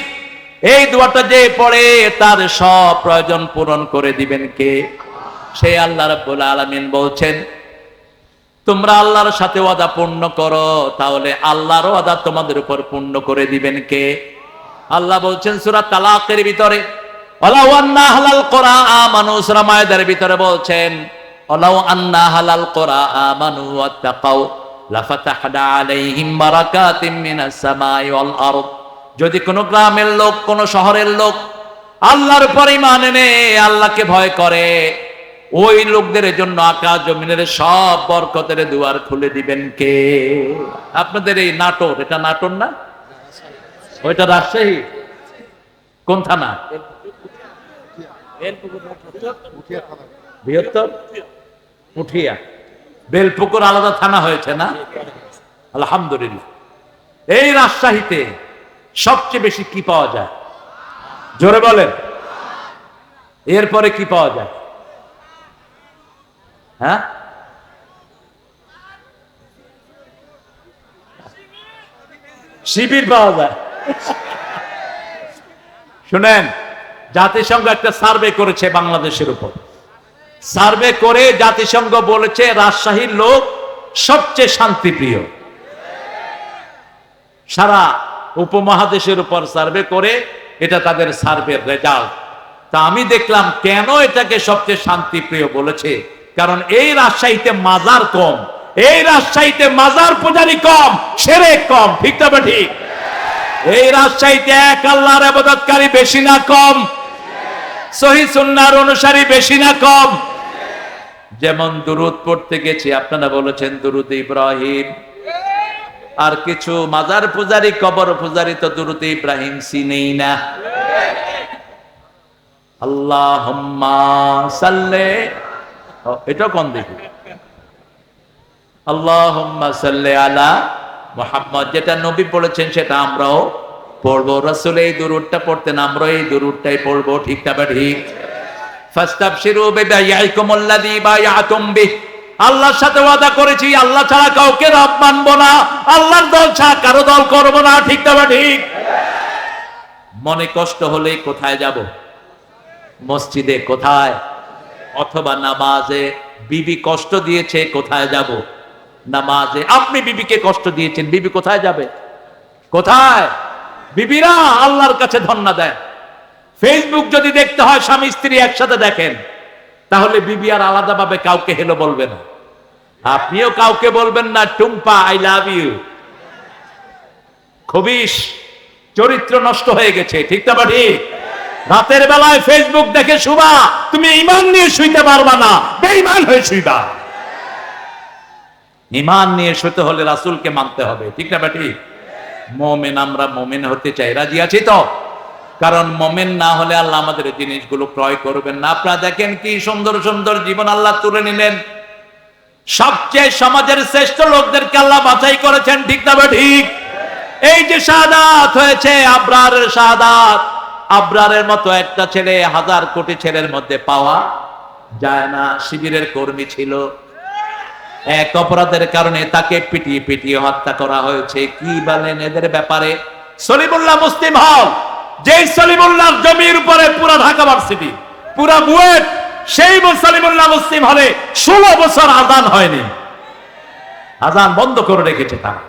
এই দোয়াটা যে পড়ে তার সব প্রয়োজন পূরণ করে দিবেন কে? সেই আল্লাহ রাব্বুল আলামিন বলছেন, তোমরা আল্লাহর সাথে ওয়াদা পূর্ণ করো, তাহলে আল্লাহর ওয়াদা তোমাদের উপর পূর্ণ করে দিবেন কে? আল্লাহ বলছেন সূরা তালাকের ভিতরে, ওয়ালাউ আন্না আহলাল কুরআ আমানু। সূরা মায়েদার ভিতরে বলছেন, ওয়ালাউ আন্না আহলাল কুরআ আমানু ওয়াত্তাকাউ লাফাতাহনা আলাইহিম বারাকাতিম মিনাস সামাই ওয়াল আরদ। যদি কোনো গ্রামের লোক, কোনো শহরের লোক আল্লাহর উপর ঈমান এনে আল্লাহকে ভয় করে, ওই লোকদের জন্য আকাশ জমিনের সব বরকতের দুয়ার খুলে দিবেন কে? আপনাদের এই নাটোর, এটা নাটোর না? ওইটা রাজশাহী? কোন থানা? বৃহত্তর পুঠিয়া। বেলপুকুর আলাদা থানা হয়েছে না? আলহামদুলিল্লাহ। এই রাজশাহীতে সবচেয়ে বেশি কি পাওয়া যায়? জোরে বলেন। এরপরে কি পাওয়া যায়? হ্যাঁ, শিবির পাওয়া যায়। শুনেন, জাতিসংঘ একটা সার্ভে করেছে বাংলাদেশের উপর। সার্ভে করে জাতিসংঘ বলেছে রাজশাহীর লোক সবচেয়ে শান্তিপ্রিয়। সারা উপমহাদেশের উপর সার্ভে করে, এটা তাদের সার্ভের রেজাল্ট। তা আমি দেখলাম কেন এটাকে সবচেয়ে শান্তিপ্রিয় বলেছে, কারণ এই রাজশাহীতে মাজার কম, এই রাজশাহীতে মাজার পূজারি কম, শিরক কম। ঠিক না ঠিক? এই রাজশাহীতে এক আল্লাহর ইবাদতকারী বেশি না কম? সহিহ সুন্নাহর অনুসারী বেশি না কম? যেমন দুরূদ পড়তে গেছি, আপনারা বলেছেন দুরূদ ইব্রাহিম, আর কিছু মাজার পূজারি কবর পূজারি তো দুরূদ ইব্রাহিম চিনেই না। আল্লাহুম্মা সাল্লি, এটা কোন দেখি, আল্লাহুম্মা সাল্লি আলা মুহাম্মদ, যেটা নবী পড়েছেন সেটা আমরাও পড়বো। রাসূল এই দুরূদটা পড়তেন, আমরা এই দুরূদটাই পড়বো। ঠিক না ঠিক? ফাস্তাবশিরু বিবাইআকুমুল্লাযী বায়াতুম বিহি, আল্লাহর সাথে ওয়াদা করেছি আল্লাহ ছাড়া কাউকে রব মানবো না, আল্লাহর দল ছাড়া কারো দল করব না। ঠিক না ঠিক? মনে কষ্ট হলে কোথায় যাব? মসজিদে। কোথায়? অথবা নামাজে। বিবি কষ্ট দিয়েছে, কোথায় যাব? নামাজে। আপনি বিবিকে কষ্ট দিয়েছেন, বিবি কোথায় যাবে? কোথায়? বিবিরা আল্লাহর কাছে ধন্না দেন। ফেসবুক যদি দেখতে হয় স্বামী স্ত্রী একসাথে দেখেন, তাহলে বিবি আর আলাদাভাবে কাউকে হেলো বলবে না, আপনিও কাউকে বলবেন না টুম্পা আই লাভ ইউ। খবিশ চরিত্র নষ্ট হয়ে গেছে। ঠিক না ঠিক? রাতের বেলায় ফেসবুক দেখে শুবা, তুমি ঈমান নিয়ে শুইতে পারবা না, বেঈমান হয়ে শুইবা। ঈমান নিয়ে শুতে হলে রাসূলকে মানতে হবে। ঠিক না ঠিক? মুমিন, আমরা মুমিন হতে চাই, রাজি আছি তো? কারণ মুমিন না হলে আল্লাহ আমাদের জিনিসগুলো ক্রয় করবেন না। আপনারা দেখেন কি সুন্দর সুন্দর জীবন আল্লাহ তুলে নিলেন, সবচেয়ে সমাজের শ্রেষ্ঠ লোকদেরকে আল্লাহ বাছাই করেছেন। ঠিক না ঠিক? এই যে শাহাদাত হয়েছে, আবরারের শাহাদাত, আবরারের মতো একটা ছেলে হাজার কোটি ছেলের মধ্যে পাওয়া যায় না। শিবিরের কর্মী ছিল, এক অপরাধের কারণে তাকে পিটিয়ে পিটিয়ে হত্যা করা হয়েছে। কি বলেন এদের ব্যাপারে? সলিমুল্লাহ মুসলিম হল, যেই সলিমুল্লাহর জমির উপরে পুরা ঢাকা ভার্সিটি, পুরা বুয়েট, সেই সলিমুল্লাহ মুসলিম হলে 16 বছর আজান হয়নি, আজান বন্ধ করে রেখেছে তারা।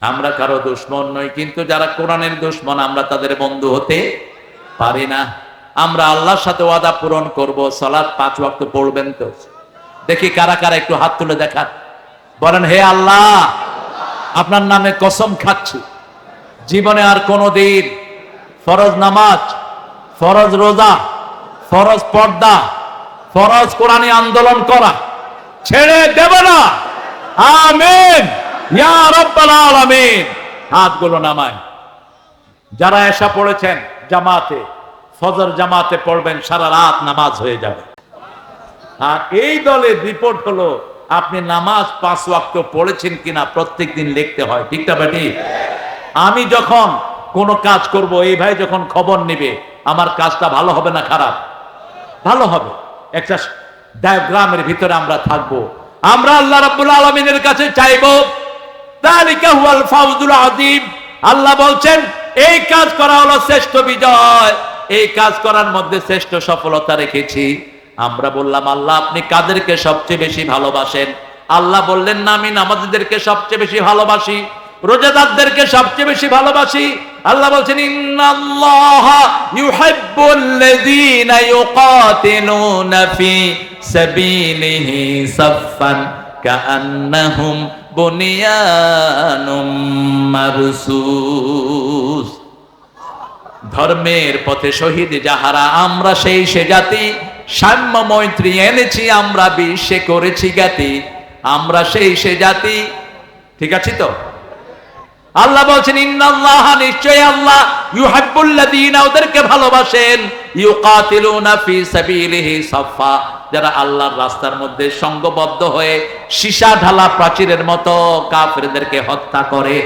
আমরা কারো দুশমন নই, কিন্তু যারা কোরআনের দুশমন আমরা তাদের বন্ধু হতে পারি না। আমরা আল্লাহর সাথে ওয়াদা পূরণ করব, সালাত 5 ওয়াক্ত পড়বেন তো? দেখি কারা কারা একটু হাত তুলে দেখান, বলেন হে আল্লাহ, আপনার নামে কসম খাচ্ছি জীবনে আর কোনদিন ফরজ নামাজ, ফরজ রোজা, ফরজ পর্দা, ফরজ কোরআনী আন্দোলন করা ছেড়ে দেব না। আমিন ইয়া রাব্বাল আলামিন। হাতগুলো নামায়। যারা এশা পড়েছেন জামাতে, ফজর জামাতে পড়বেন, সারা রাত নামাজ হয়ে যাবে। আর এই দলের রিপোর্ট হলো আপনি নামাজ 5 ওয়াক্ত পড়েছেন কিনা প্রত্যেকদিন লিখতে হয়। ঠিক না বেটি? আমি যখন কোন কাজ করব, এই ভাই যখন খবর নেবে আমার কাজটা ভালো হবে না খারাপ? ভালো হবে। একটা ডায়াগ্রামের ভিতরে আমরা থাকবো, আমরা আল্লাহ রাব্বুল আলামিনের কাছে চাইবো। যালিকা হুয়াল ফাউজুল আযীম। আল্লাহ বলছেন এই কাজ করা হলো শ্রেষ্ঠ বিজয়, এই কাজ করার মধ্যে শ্রেষ্ঠ সফলতা রেখেছি। আমরা বললাম আল্লাহ আপনি কাদেরকে সবচেয়ে বেশি ভালোবাসেন? আল্লাহ বললেন না, আমি নামাজীদেরকে সবচেয়ে বেশি ভালোবাসি, রোজাদারদেরকে সবচেয়ে বেশি ভালোবাসি। আল্লাহ বলছেন ইন্নাল্লাহা ইউহিব্বুল্লাযীনা ইউকাতিলুনা ফি সাবিলিহি সাফফান কাআন্নাহুম বুনিয়ানুম মারসুস। ধর্মের পথে শহীদ যাহারা, আমরা সেই সে জাতি, সাম্য মৈত্রী এনেছি আমরা বিশ্বে করেছি জ্ঞাতি, আমরা সেই সে জাতি। ঠিক আছে তো? আল্লাহ বলছেন ইন্নাল্লাহা, নিশ্চয় আল্লাহ, ইউহিব্বুল্লাযীনা, ওদেরকে ভালোবাসেন, ইউকাতিলুনা ফি সাবিলিহি সাফফা, যারা আল্লাহর রাস্তার মধ্যে সংঘবদ্ধ হয়ে সীসা ঢালা প্রাচীরের মতো কাফেরদেরকে হত্যা করে।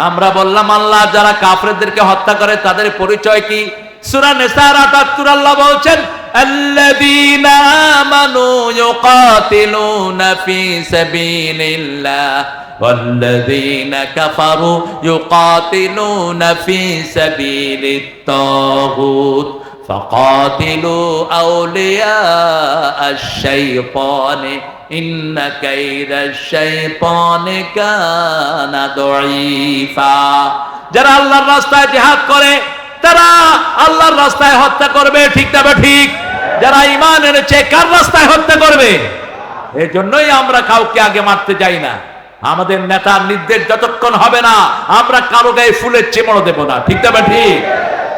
আমরা বললাম আল্লাহ যারা কাফেরদেরকে হত্যা করে তাদের পরিচয় কি? সূরা নিসার ৭৮ আল্লাহ বলছেন আল্লাযীনা আমানু ইউকাতিলুনা ফি সাবিলিল্লাহ ওয়াল্লাযীনা কাফারু ইউকাতিলুনা ফি সাবিলিত তাগুত ফাকাতিলু আউলিয়া আশ-শাইতানি ইন্না কাইদাশ শাইতানি কানা দাঈফা। যারা আল্লাহর রাস্তায় জিহাদ করে তারা আল্লাহর রাস্তায় হত্যা করবে, ঠিক না ঠিক? যারা ঈমান এনেছে কার রাস্তায় হত্যা করবে? এই জন্যই আমরা কাউকে আগে মারতে যাই না। আমাদের নেতার নির্দেশ যতক্ষণ হবে না আমরা কারো গায়ে ফুলের চিমড় দেব না, ঠিক না ঠিক?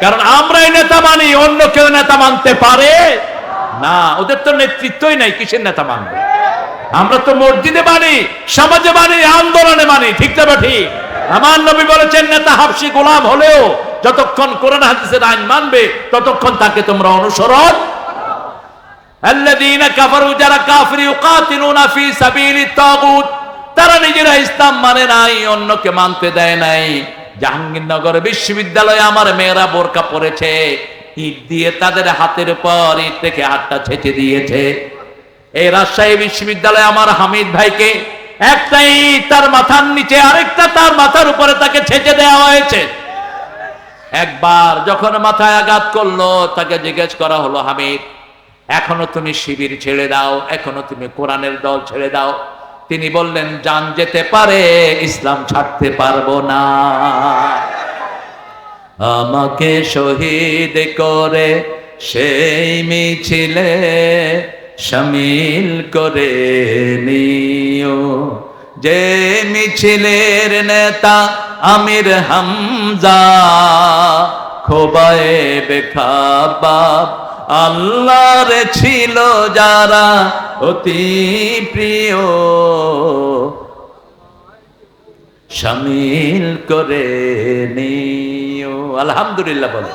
কারণ আমরাই নেতা মানি, অন্য কেউ নেতা মানতে পারে না। ওদের তো নেতৃত্বই নাই, কিসের নেতা মানবে? আমরা তো মসজিদে মানি, সমাজে মানি, আন্দোলনে মানি, ঠিক না ঠিক? আমার নবী বলেছেন নেতা হাবশি গোলাম হলেও যতক্ষণ কোরআন হাদিসের আইন মানবে ততক্ষণ তাকে তোমরা অনুসরণ। আল্লাযীনা কাফারু, যারা কাফির, ইউকাতিলুনা ফি সাবিলিত তাগুত, তারা নিজেরা ইসলাম মানে নাই, অন্যকে মানতে দেয় নাই। জাহাঙ্গীরনগর বিশ্ববিদ্যালয়ে আমার মেয়েরা বোরকা পরেছে, ইট দিয়ে তাদের হাতের উপর ইট থেকে হাতটা ছেঁচে দিয়েছে। এই রাজশাহী বিশ্ববিদ্যালয়ে আমার হামিদ ভাইকে একটা ইট তার মাথার নিচে, আরেকটা তার মাথার উপরে তাকে ছেঁচে দেওয়া হয়েছে। একবার যখন মাথায় আঘাত করলো তাকে জিজ্ঞেস করা হলো, হামিদ এখনো তুমি শিবির ছেড়ে দাও, এখনো তুমি কোরআনের দল ছেড়ে দাও? তিনি বললেন, জান যেতে পারে, ইসলাম ছাড়তে পারবো না। আমাকে শহীদ করে সেই মিছিলে শামিল করে নিও, যে মিছিলের নেতা আমির হামজা, খোবায়েব খাবাব আল্লাহর ছিল যারা অতি প্রিয়, শামিল করে নিও। আলহামদুলিল্লাহ বলে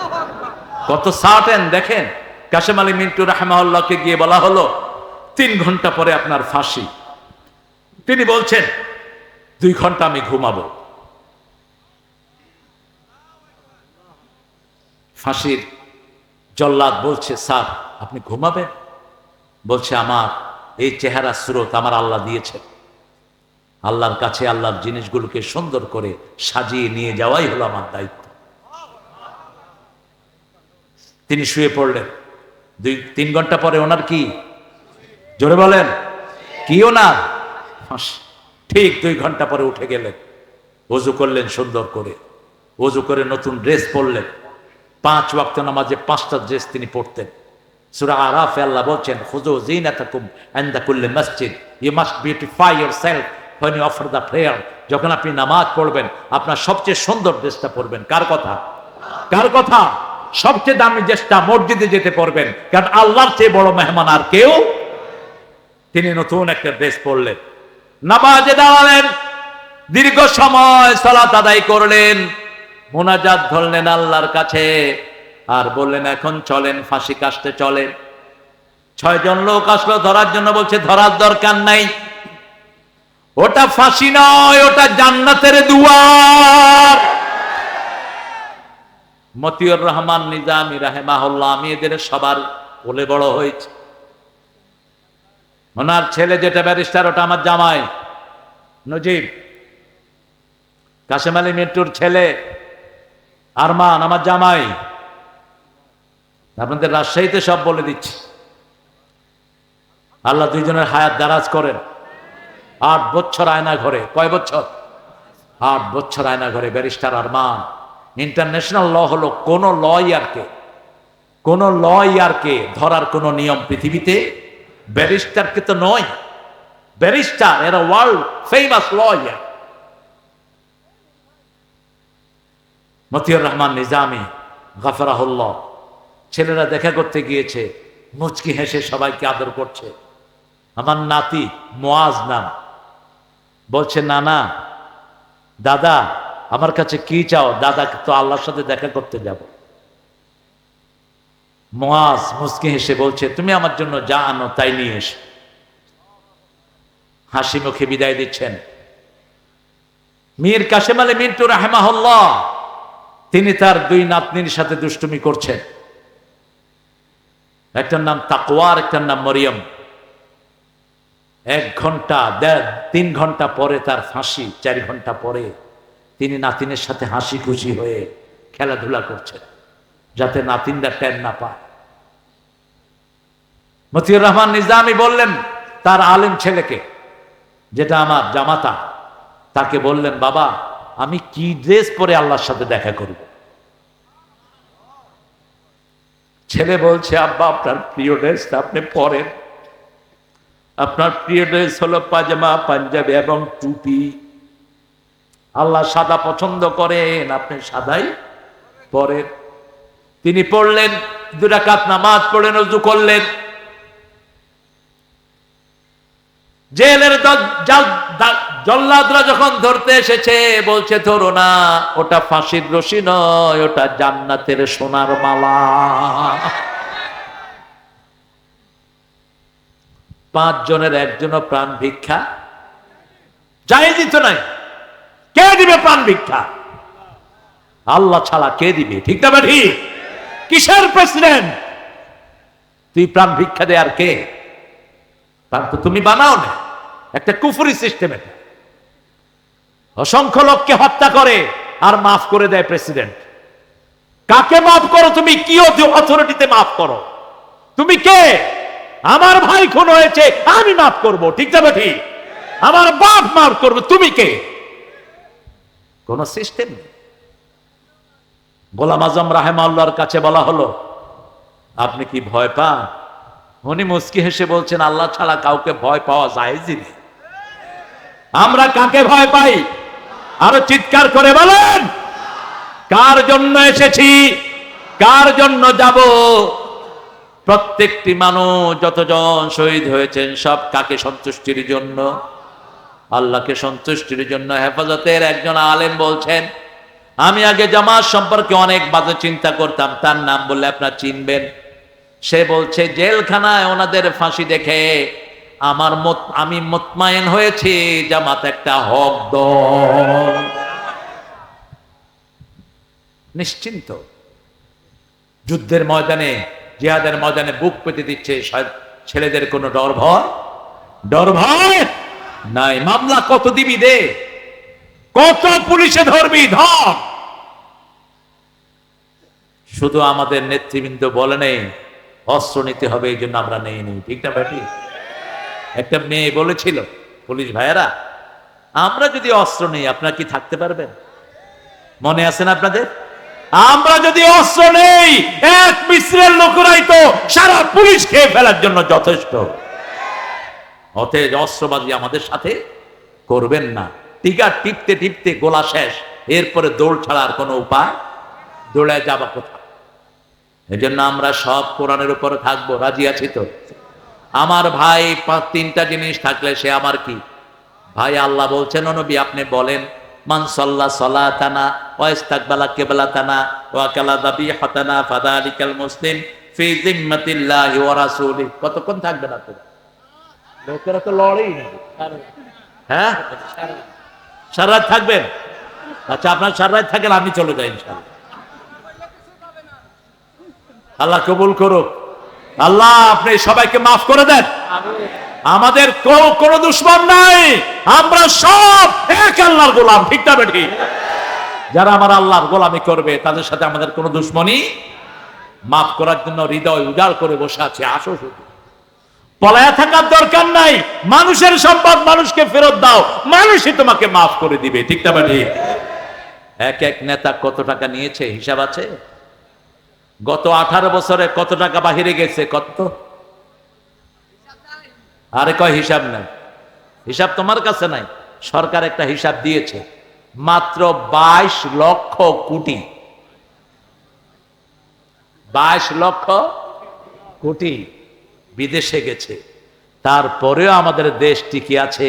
কত সার্টেন দেখেন। কাশেম আলী মিন্টু রাহিমাহুল্লাহকে গিয়ে বলা হলো 3 ঘন্টা পরে আপনার ফাঁসি। তিনি বলছেন 2 ঘন্টা আমি ঘুমাবো। ফাঁসির জল্লাদ বলছে, স্যার আপনি ঘুমাবেন? বলছে, আমার এই চেহারা সুরত আমার আল্লাহ দিয়েছে, আল্লাহর কাছে আল্লাহর জিনিসগুলোকে সুন্দর করে সাজিয়ে নিয়ে যাওয়াই হলো আমার দায়িত্ব। তিনি শুয়ে পড়লেন। 2-3 ঘন্টা পরে ওনার কি, জোরে বলেন, কি ওনার ফাঁসি। ঠিক 2 ঘন্টা পরে উঠে গেলেন, ওযু করলেন সুন্দর করে, ওযু করে নতুন ড্রেস পরলেন। 5 ওয়াক্ত নামাজে 5টা ড্রেস তিনি পড়তেন। সূরা আরাফে আল্লাহ বলছেন, খুযু যিনাতাকুম ইনদা কুল্লি মসজিদ, you must beautify yourself when you offer the prayer। যখন আপনি নামাজ পড়বেন আপনার সবচেয়ে সুন্দর ড্রেসটা পরবেন। কার কথা? কার কথা? সবচেয়ে দামি ড্রেসটা মসজিদে যেতে পরবেন, কারণ আল্লাহর চেয়ে বড় মেহমান আর কেউ। তিনি নতুন একটা ড্রেস পরলেন, নামাজে দাঁড়ালেন, দীর্ঘ সময় সালাত আদায় করলেন, মুনাজাত ধরলেন আল্লাহর কাছে, আর বললেন এখন চলেন ফাঁসি কাস্তে চলেন। 6 জন লোক আসলো ধরার জন্য, বলছে ধরার দরকার নাই, ওটা ফাঁসি নয়, ওটা জান্নাতের দুয়ার। মতিউর রহমান নিজামী রাহিমাহুল্লাহ, আমি এদের সবার কোলে বড় হয়েছে। ওনার ছেলে যেটা ব্যারিস্টার ওটা আমার জামাই নজিব। কাশেম আলী মিন্টুর ছেলে আরমান আমার জামাই। আপনাদের রাজশাহীতে সব বলে দিচ্ছি। আল্লাহ 2 জনের হায়াত দারাজ করেন। 8 বছর আয়না ঘরে, কয় বছর? 8 বছর আয়না ঘরে ব্যারিস্টার আরমান। ইন্টারন্যাশনাল ল হলো কোন লয়ারকে ধরার কোন নিয়ম পৃথিবীতে ব্যারিস্টারকে তো নয়। ব্যারিস্টার এরা world famous lawyer. Motiur Rahman Nizami গাফরাহুল্লাহ, ছেলেরা দেখা করতে গিয়েছে, মুচকি হেসে সবাইকে আদর করছে। আমার নাতি মুয়াজ নাম, বলছে নানা দাদা আমার কাছে কি চাও? দাদা তো আল্লাহর সাথে দেখা করতে যাব। মুয়াজ মুচকি হেসে বলছে, তুমি আমার জন্য যা আনো তাই নিয়ে এসো। হাসি মুখে বিদায় দিচ্ছেন। মীর কাশেম আলী মিন্টু রাহিমাহুল্লাহ, তিনি তার 2 নাতনির সাথে দুষ্টুমি করছেন। একটার নাম তাকওয়া, একটার নাম মরিয়ম। 1 ঘন্টা 3 ঘন্টা পরে তার ফাঁসি, 4 ঘন্টা পরে তিনি নাতিনের সাথে হাসি খুশি হয়ে খেলাধুলা করছেন, যাতে নাতিনরা টের না পায়। মতিউর রহমান নিজামী বললেন তার আলেম ছেলেকে, যেটা আমার জামাতা, তাকে বললেন, বাবা আমি কি ড্রেস পরে আল্লাহর সাথে দেখা করব? ছেলে বলছে, আব্বা আপনার প্রিয় ড্রেসটা আপনি পরেন, আপনার প্রিয় ড্রেস হলো পাজামা, পাঞ্জাবি এবং টুপি। আল্লাহ সাদা পছন্দ করেন, আপনি সাদাই পরেন। তিনি পড়লেন, 2 রাকাত নামাজ পড়লেন, ওযু করলেন। জেলের জল্লাদরা যখন ধরতে এসেছে, বলছে ধরো না, ওটা ফাঁসির রশি নয়, ওটা জান্নাতের সোনার মালা। 5 জনের একজনও প্রাণ ভিক্ষা জায়েজ তো নাই। কে দিবে প্রাণ ভিক্ষা? আল্লাহ ছাড়া কে দিবে? ঠিক না ঠিক? কিসের প্রেসিডেন্ট তুই প্রাণ ভিক্ষা দে? আর কে? প্রাণ তো তুমি বানাও না, একটা কুফরি সিস্টেম। এটা অসংখ্য লোককে হত্যা করে আর মাফ করে দেয় প্রেসিডেন্ট। কাকে মাফ করো তুমি? কি অথরিটিতে মাফ করো? তুমি কে? আমার ভাই খুন হয়েছে, আমি মাফ করব, ঠিক না ঠিক? আমার বাপ মাফ করবে, তুমি কে? কোন সিস্টেম নেই। গোলাম আজম রাহেমাহুল্লাহর কাছে বলা হলো, আপনি কি ভয় পান? উনি মুস্কি হেসে বলছেন, আল্লাহ ছাড়া কাউকে ভয় পাওয়া জায়েজই নেই। আমরা কাকে ভয় পাই? আরো চিৎকার করে বলেন, কার জন্য এসেছি, কার জন্য যাব? প্রত্যেকটি মানুষ যতজন শহীদ হয়েছেন, সব কাকে সন্তুষ্টির জন্য? আল্লাহকে সন্তুষ্টির জন্য। হেফাজতের একজন আলেম বলছেন, আমি আগে জামাত সম্পর্কে অনেক বাজে চিন্তা করতাম, তার নাম বললে আপনারা চিনবেন। সে বলছে, জেলখানায় ওনাদের ফাঁসি দেখে আমি মুতমাইন হয়েছি জামাত একটা হক দল। নিশ্চিন্ত যুদ্ধের ময়দানে, জিহাদের ময়দানে বুক পেতে দিচ্ছে ছেলেদের কোনো ডর ভয় নাই। মামলা কত দিবি দে, কত পুলিশে ধরবি ধর। শুধু আমাদের নেতৃবৃন্দ বলে নেই অস্ত্র নিতে হবে, এই জন্য আমরা নেই। ঠিক না ভাই? একটা মেয়ে বলেছিল, পুলিশ ভাইয়েরা, আমরা যদি অস্ত্র নেই আপনারা কি থাকতে পারবেন? মনে আছেন আপনাদের? আমরা যদি অস্ত্র নেই, এক মিশ্রের লোকরাই তো সারা পুলিশ খেয়ে ফেলার জন্য যথেষ্ট। অতএব অস্ত্রবাজি আমাদের সাথে করবেন না। টিকা টিপতে টিপতে গোলা শেষ, এরপরে দৌড় ছাড়ার কোনো উপায়, দৌড়ে যাবা কোথায়? এজন্য আমরা সব কোরআনের উপরে থাকবো। রাজি আছি তো? আমার ভাই 3টা জিনিস থাকলে সে আমার কি ভাই? আল্লাহ বলছেন, ও নবী আপনি বলেন, মান সাল্লা সালাতানা ওয়া ইস্তাকবালা কিবলাতানা ওয়া কালা যাবিহাতানা ফাযালিকাল মুসলিম ফি যিম্মাতিল্লাহি ওয়া রাসূলিহি। কতক্ষণ থাকবেন আপনারা? লোকেরা তো লড়েই না। হ্যাঁ, সারা রাত থাকবেন? আচ্ছা, আপনার সারা রাত থাকেন, আমি চলে যাই ইনশাআল্লাহ। আল্লাহ কবুল করুক। আল্লাহ আপনি সবাইকে মাফ করে দেন। আমাদের কোনো দুশমন নাই, আমরা সব এক আল্লাহর গোলাম। ঠিক না বেঠি? যারা আমার আল্লাহর গোলামি করবে তাদের সাথে আমাদের কোনো দুশমনি। মাফ করার জন্য হৃদয় উজাড় করে বসে আছে। আসো, শুধু পলায়া থাকার দরকার নাই। মানুষের সম্পদ মানুষকে ফেরত দাও, মানুষই তোমাকে মাফ করে দিবে। ঠিক না বেঠি? এক এক নেতা কত টাকা নিয়েছে হিসাব আছে? গত 18 বছরে কত টাকা বাহিরে গেছে? কত? আরে কয় হিসাব নাই। হিসাব তোমার কাছে নাই, সরকার একটা হিসাব দিয়েছে। মাত্র 22 লক্ষ কোটি, 22 লক্ষ কোটি বিদেশে গেছে। তারপরেও আমাদের দেশ টিকে আছে,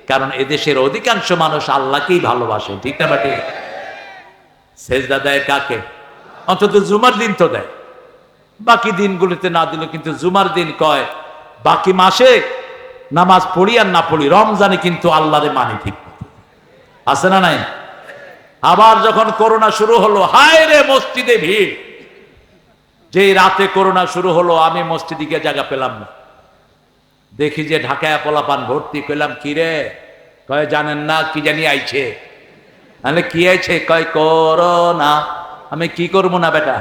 কারণ এদেশের অধিকাংশ মানুষ আল্লাহকেই ভালোবাসে। ঠিক না বেটি? সেজদা দেয় কাকে? অন্তত জুমার দিন তো দেয়, বাকি দিনগুলিতে না দিল, কিন্তু জুমার দিন কয় বাকি মাসে নামাজ পড়ি আর না পড়ি, রমজানে কিন্তু আল্লাহরে মানি। ঠিক আছে না নাই? আবার যখন করোনা শুরু হলো, হায় রে মসজিদে ভিড়। যেই রাতে করোনা শুরু হলো, আমি মসজিদে গিয়ে জায়গা পেলাম না। দেখি যে ঢাকায় পোলাপান ভর্তি। কইলাম কি রে? কয় জানেন না কি জানি আইছে। তাহলে কি আইছে? কয় করোনা। আমি কি করবো না বেটা?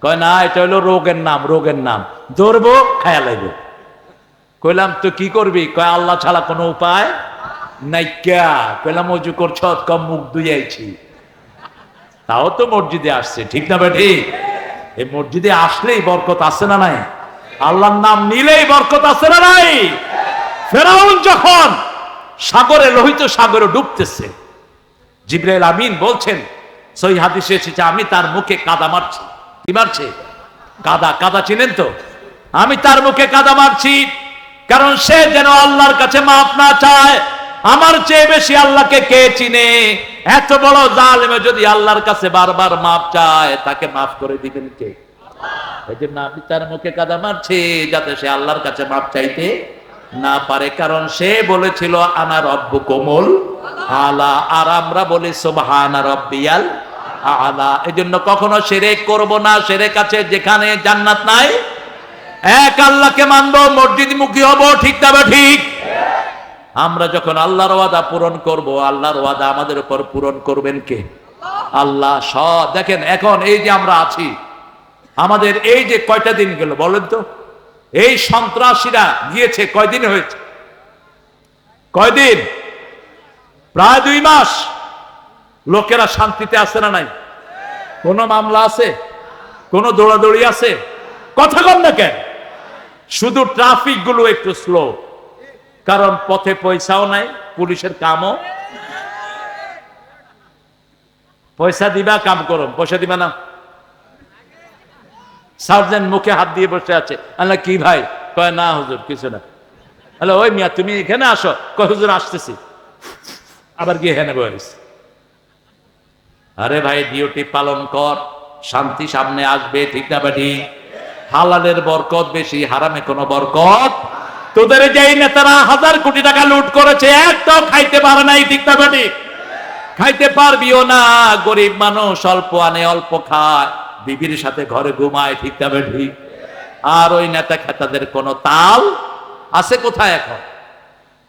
কয় না, এটা হলো রোগের নাম, রোগের নাম, ধরবো খায়া লাগবে। কইলাম তো কি করবি? কয় আল্লাহ ছাড়া কোনো উপায় নাই। কইলাম অজু করছ? কম মুখ ধুইয়াইছি। তাও তো মসজিদে আসছে। ঠিক না বেটি? এই মসজিদে আসলেই বরকত আছে না নাই? আল্লাহর নাম নিলেই বরকত আছে না নাই? ফেরাউন যখন সাগরে, লোহিত সাগরে ডুবতেছে, জিবরাইল আমিন বলছেন, সহিহ হাদিসে এসেছে, আমি তার মুখে কাদা মারছি। কি মারছে? কাদা। কাদা চিনেন তো? আমি তার মুখে কাদা মারছি, কারণ সে যেন আল্লাহর কাছে মাফ না চায়। আমার চেয়ে বেশি আল্লাহকে কে চিনে? এত বড় জালেমে যদি আল্লাহর কাছে বারবার মাফ চায়, তাকে মাফ করে দিবেন কে? এই জন্য আমি তার মুখে কাদা মারছি, যাতে সে আল্লাহর কাছে মাফ চাইতে না পারে। কারণ সে বলেছিল আনা রব্বুকুমুল আলা, আর আমরা বলি সুবহানা রাব্বিয়াল আলা। এই জন্য কখনো শিরক করব না। শিরক আছে যেখানে জান্নাত নাই। এক আল্লাহকে মানবো, মসজিদ মুখী হব, ঠিক না ঠিক? আমরা যখন আল্লাহর ওয়াদা পূরণ করব, আল্লাহর ওয়াদা আমাদের উপর পূরণ করবেন কে? আল্লাহ। সব দেখেন, এখন এই যে আমরা আছি, আমাদের এই যে কয়টা দিন গেল বলেন তো? এই সন্ত্রাসীরা গিয়েছে কয়দিন হয়েছে? কয়দিন? প্রায় 2 মাস। লোকেরা শান্তিতে আছে না নাই? কোন মামলা আছে? কোন দৌড়াদৌড়ি আছে? কথা কম না কেন? শুধু ট্রাফিক গুলো একটু স্লো, কারণ পথে পয়সাও নাই, পুলিশের কামও। পয়সা দিবা, কাম করো, পয়সা দিবা না। সার্জেন্ট মুখে হাত দিয়ে বসে আছে। আল্লাহ কি ভাই? কয় না হুজুর কিছু না। হ্যালো, ওই মিয়া তুমি এখানে আসো। কয় হুজুর আসতেছি। আবার গিয়ে হেনে বসে। আরে ভাই, ডিউটি পালন কর, শান্তি সামনে আসবে, ঠিক না বাড়ি? হালালের বরকত বেশি, হারামে কোনো বরকত। তোদের যেই নেতারা 1000 কোটি টাকা লুট করেছে, একটাও খাইতে পারে নাই, ঠিক না বাড়ি? খাইতে পারবিও না। গরিব মানুষ অল্প আনে, অল্প খায়, বিবির সাথে ঘরে ঘুমায়, ঠিক না বাড়ি? আর ওই নেতা খেতাদের কোনো তাল আছে কোথায়? এখন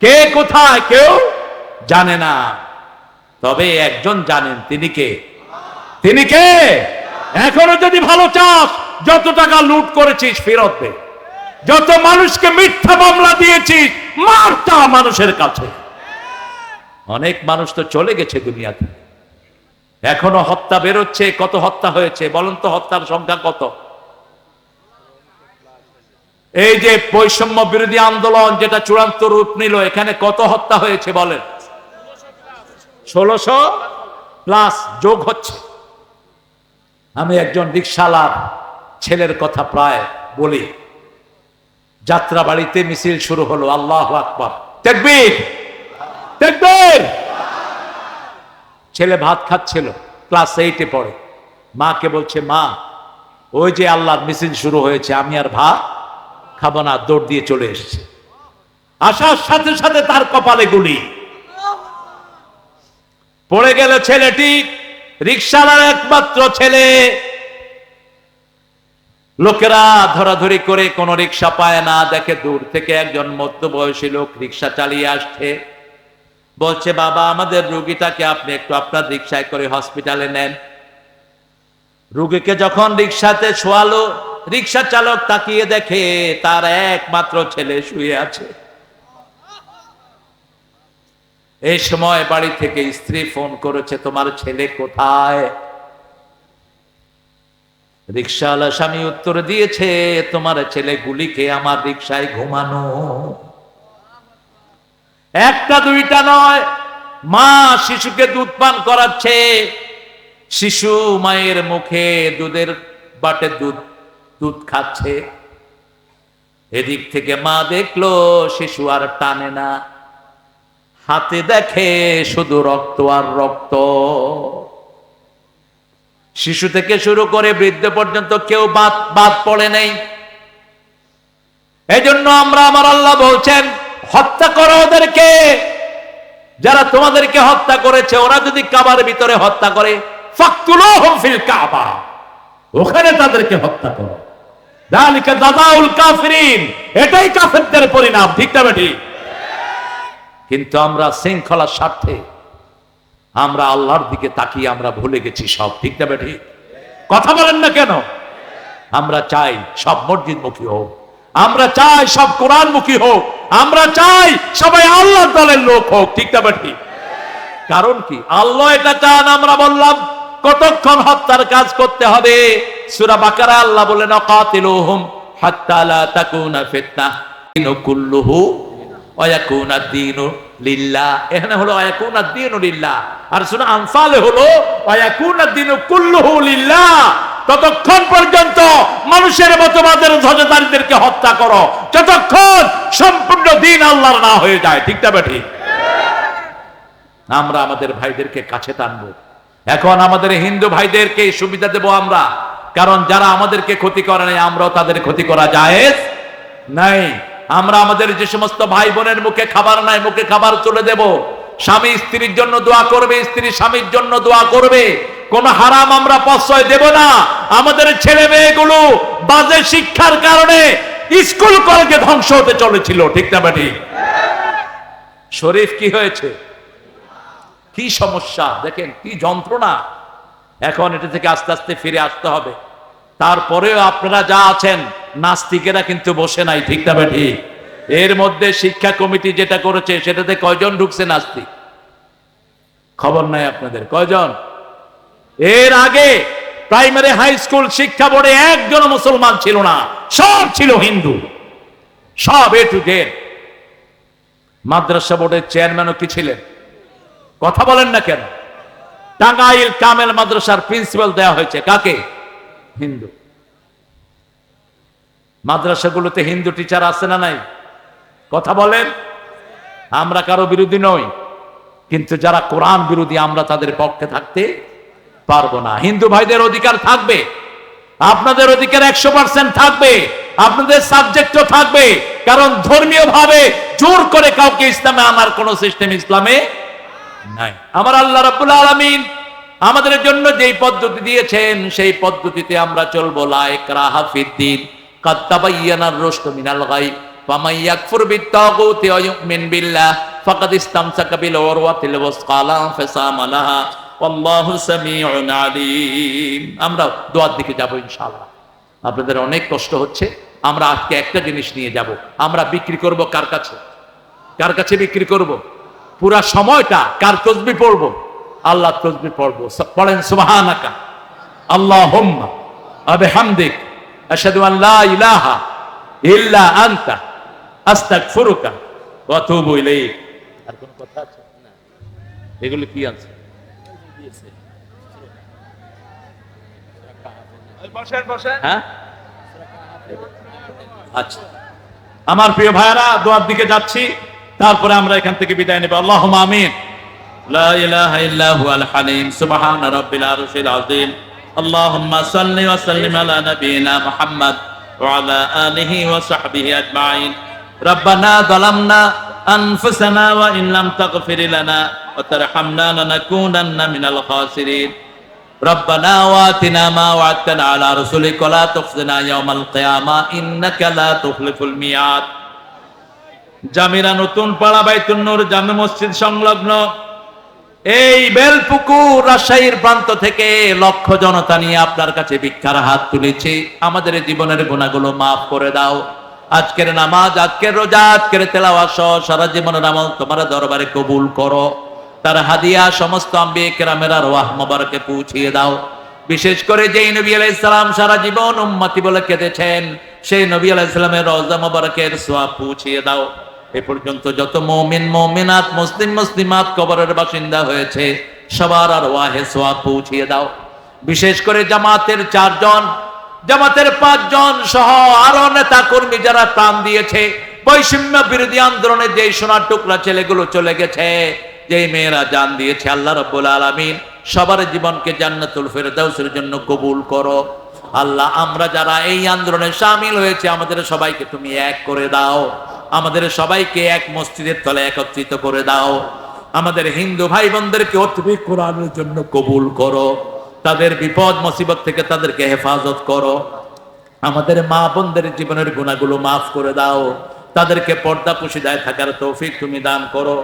কে কোথায় কেউ জানে না। তবে একজন জানেন, তিনি কে? তিনি কে? এখনো যদি ভালো চাস, যত টাকা লুট করেছিস ফেরত দে। যত মানুষকে মিথ্যা মামলা দিয়েছিস, মারটা মানুষের কাছে। অনেক মানুষ তো চলে গেছে দুনিয়াতে, এখনো হত্যা বেরোচ্ছে। কত হত্যা হয়েছে বলেন তো? হত্যার সংখ্যা কত? এই যে বৈষম্য বিরোধী আন্দোলন যেটা চূড়ান্ত রূপ নিল, এখানে কত হত্যা হয়েছে বলেন? 1600+ যোগ হচ্ছে। আমি একজন রিকশালার ছেলের কথা প্রায় বলি। যাত্রা বাড়িতে মিছিল শুরু হলো, আল্লাহু আকবার, তাকবীর তাকবীর। ছেলে ভাত খাচ্ছিল, ক্লাস 8-এ পড়ে। মাকে বলছে, মা ওই যে আল্লাহর মিছিল শুরু হয়েছে, আমি আর ভাত খাবো না। দৌড় দিয়ে চলে এসেছে। আসার সাথে সাথে তার কপালে গুলি পড়ে গেল। ছেলেটি রিকশালার একমাত্র ছেলে। লোকেরা ধরাধরি করে কোন রিকশা পায় না। দেখে দূর থেকে একজন মধ্যবয়সী লোক রিকশা চালিয়ে আসছে। বলছে, বাবা আমাদের রোগীটাকে আপনি একটু আপনার রিকশায় করে হসপিটালে নেন। রোগীকে যখন রিকশাতে শোয়ালো, রিকশা চালক তাকিয়ে দেখে তার একমাত্র ছেলে শুয়ে আছে। এই সময় বাড়ি থেকে স্ত্রী ফোন করেছে, তোমার ছেলে কোথায়? রিকশাওয়ালা স্বামী উত্তর দিয়েছে, তোমার ছেলে গুলি খেয়ে আমার রিকশায় ঘুমানো। একটা দুইটা নয়, মা শিশুকে দুধ পান করাচ্ছে। শিশু মায়ের মুখে দুধের বাটে দুধ খাচ্ছে। এদিক থেকে মা দেখলো শিশু আর টানে না, হাতে দেখে শুধু রক্ত আর রক্ত। শিশু থেকে শুরু করে বৃদ্ধ পর্যন্ত কেউ বাদ পড়ে নেই। এই জন্য আমার আল্লাহ বলছেন, হত্যা করো ওদেরকে। যারা তোমাদেরকে হত্যা করেছে, ওরা যদি কাবার ভিতরে হত্যা করে, ফাকতুলুহুম ফিল কাবা, ওখানে তাদেরকে হত্যা করো। যালিকা জাযাউল কাফিরিন, এটাই কাফেরদের পরিণাম, ঠিক না ঠিক? কিন্তু আমরা শৃঙ্খলার স্বার্থে আমরা আল্লাহর দিকে তাকিয়ে আমরা ভুলে গেছি সব, ঠিক না ঠিক? কথা বলেন না কেন? আমরা চাই সব মসজিদমুখী হোক, আমরা চাই সব কোরআনমুখী হোক, আমরা চাই সবাই আল্লাহর দলের লোক হোক, ঠিক না ঠিক? কারণ কি? আল্লাহ এটা চান। আমরা বললাম কতক্ষণ হত্যার কাজ করতে হবে? সূরা বাকারা আল্লাহ বলেন কাতিলুহুম হাত্তা লা তাকুনা ফিতনাহ দিনু কুল্লুহু ওয়া ইয়াকুনা দ্বীনু লিল্লাহ। এখানে হলো ওয়া ইয়াকুনা দ্বীনু লিল্লাহ, আর সূরা আনফালে হলো ওয়া ইয়াকুনা দ্বীনু কুল্লুহু লিল্লাহ। ততক্ষণ পর্যন্ত মানুষের মতবাদের ধ্বজাধারীদেরকে হত্যা করো যতক্ষণ সম্পূর্ণ দ্বীন আল্লাহর না হয়ে যায়। ঠিক না ঠিক? আমরা আমাদের ভাইদেরকে কাছে টানবো। এখন আমাদের হিন্দু ভাইদেরকে সুবিধা দেব আমরা, কারণ যারা আমাদেরকে ক্ষতি করে নাই আমরাও তাদের ক্ষতি করা জায়েজ নাই। আমরা আমাদের যে সমস্ত ভাই বোনের মুখে খাবার নাই মুখে খাবার চলে দেব। স্বামী স্ত্রীর জন্য দোয়া করবে, স্ত্রী স্বামীর জন্য দোয়া করবে। কোন হারাম আমরা প্রশ্রয় দেব না। আমাদের ছেলে মেয়েগুলো বাজে শিক্ষার কারণে স্কুল কলেজে ধ্বংস হতে চলেছিল। ঠিক না ঠিক? শরীফ কি হয়েছে, কি সমস্যা দেখেন, কি যন্ত্রণা। এখন এটা থেকে আস্তে আস্তে ফিরে আসতে হবে। তারপরেও আপনারা যা আছেন, নাস্তিকেরা কিন্তু বসে নাই। ঠিক না ঠিক? এর মধ্যে শিক্ষা কমিটি যেটা করেছে সেটাতে কয়জন ঢুকছে নাস্তিক খবর নাই আপনাদের? কয়জন? এর আগে প্রাইমারি হাই স্কুল শিক্ষা বোর্ডে একজন মুসলমান ছিল না, সব ছিল হিন্দু, সব এ টু জেড। মাদ্রাসা বোর্ডের চেয়ারম্যানও কি ছিলেন? কথা বলেন না কেন? টাঙ্গাইল কামেল মাদ্রাসার প্রিন্সিপাল দেয়া হয়েছে কাকে? হিন্দু। মাদ্রাসাগুলোতে হিন্দু টিচার আছে না নাই? কথা বলেন। আমরা কারো বিরোধী নই, কিন্তু যারা কোরআন বিরোধী আমরা তাদের পক্ষে থাকতে পারবো না। হিন্দু ভাইদের অধিকার থাকবে, আপনাদের অধিকার 100% থাকবে, আপনাদের সাবজেক্টও থাকবে, কারণ ধর্মীয় ভাবে জোর করে কাউকে ইসলামে আনার কোন সিস্টেম ইসলামে নাই। আমার আল্লাহ রাব্বুল আলামিন আমাদের জন্য যেই পদ্ধতি দিয়েছেন সেই পদ্ধতিতে আমরা চলবো। লা ইকরাহা ফিদ্দীন কাদ তাবায়্যানার রুশদু মিনাল গাই ফামান ইয়াকফুর বিত্তাগুতি ওয়া ইউমিন বিল্লাহ ফাকাদ ইসতামসাকা বিল উরওয়াতিল ওয়াসকা লা ইনফিসামা লাহা আল্লাহু সামিউন আলিম। আমরা দোয়ার দিকে যাব ইনশাআল্লাহ। আপনাদের অনেক কষ্ট হচ্ছে, আমরা আজকে একটা জিনিস নিয়ে যাব। আমরা বিক্রি করব কার কাছে? কার কাছে বিক্রি করব? পুরা সময়টা কার তাসবিহ পড়ব? আল্লাহ তাসবিহ পড়ব। পড়েন সুবহানাকা আল্লাহুম্মা ওয়া বিহামদিক আশহাদু আন লা ইলাহা ইল্লা আনতা আস্তাগফিরুকা ওয়া আতুবু ইলাইক। আর কোন কথা আছে না? এগুলো কি আছে? হ্যাঁ, আচ্ছা। আমার প্রিয় ভাইরা, দোয়ার দিকে যাচ্ছি, তারপরে আমরা এখান থেকে বিদায় নেব। আল্লাহুম্মা আমিন। লা ইলাহা ইল্লা হুয়াল হালিম সুবহান রাব্বিল আরশিল আযীম। আল্লাহুম্মা সাল্লি ওয়া সাল্লিম আলা নাবিয়িনা মুহাম্মদ ওয়া আলা আলিহি ওয়া সাহবিহি আজমাইন। রব্বানা যালামনা আনফুসানা ওয়া ইন লাম তাগফির লানা ওয়া তারহামনা লানাকুনান্না মিনাল খাসিরিন। রব্বানা ওয়াতিনা মা ওয়া'আদতানা আলা রাসূলিকা লা তুখজিনা ইয়াওমাল কিয়ামা ইন্নাকা লা তুখলিফুল মিয়াদ। জামিরা নতুন পাড়া বাইতুন নূর জামে মসজিদ সংলগ্ন এই বেলপুকুর রাজশাহীর প্রান্ত থেকে লক্ষ জনতা নিয়ে আপনার কাছে ভিক্ষার হাত তুলেছি। আমাদের জীবনের গুনাহগুলো মাফ করে দাও। আজকের নামাজ, আজকের রোজা, আজকের তেলাওয়াত সহ সারা জীবনের আমল তোমার দরবারে কবুল করো। তার হাদিয়া সমস্ত আম্বিয়া কেরামের আরওয়াহ মোবারকে পৌঁছিয়ে দাও। বিশেষ করে যেই নবী আলাইহিস সালাম সারা জীবন উম্মতি বলে কেঁদেছেন, সেই নবী আলাইহিস সালামের রওজা মোবারকের সওয়াব পৌঁছিয়ে দাও। এ পর্যন্ত যত মুমিন মুমিনাত মুসলিম মুসলিমাত কবরের বাসিন্দা হয়েছে সবার আরওয়াহে সওয়াব পৌঁছিয়ে দাও। বিশেষ করে জামাতের 4 জন, জামাতের 5 জন সহ আরো নেতা কর্মী যারা প্রাণ দিয়েছে, বৈষম্য বিরোধী আন্দোলনে যেই সোনার টুকরা ছেলেগুলো চলে গেছে, যেই মেয়েরা জান দিয়েছে, আল্লাহ রাব্বুল আলামিন সবার জীবনকে জান্নাতুল ফেরদাউসের জন্য কবুল করো। আল্লাহ, আমরা যারা এই আন্দোলনে শামিল হয়েছে আমাদের সবাইকে তুমি এক করে দাও। আমাদের সবাইকে এক মসজিদের তলে একত্রিত করে দাও। আমাদের হিন্দু ভাই বোনদেরকে অতি কোরআনের জন্য কবুল করো। তাদের বিপদ মুসিবত থেকে তাদেরকে হেফাজত করো। আমাদের মা বোনদের জীবনের গুনাহগুলো মাফ করে দাও। তাদেরকে পর্দা পুশিদায় থাকার তৌফিক তুমি দান করো।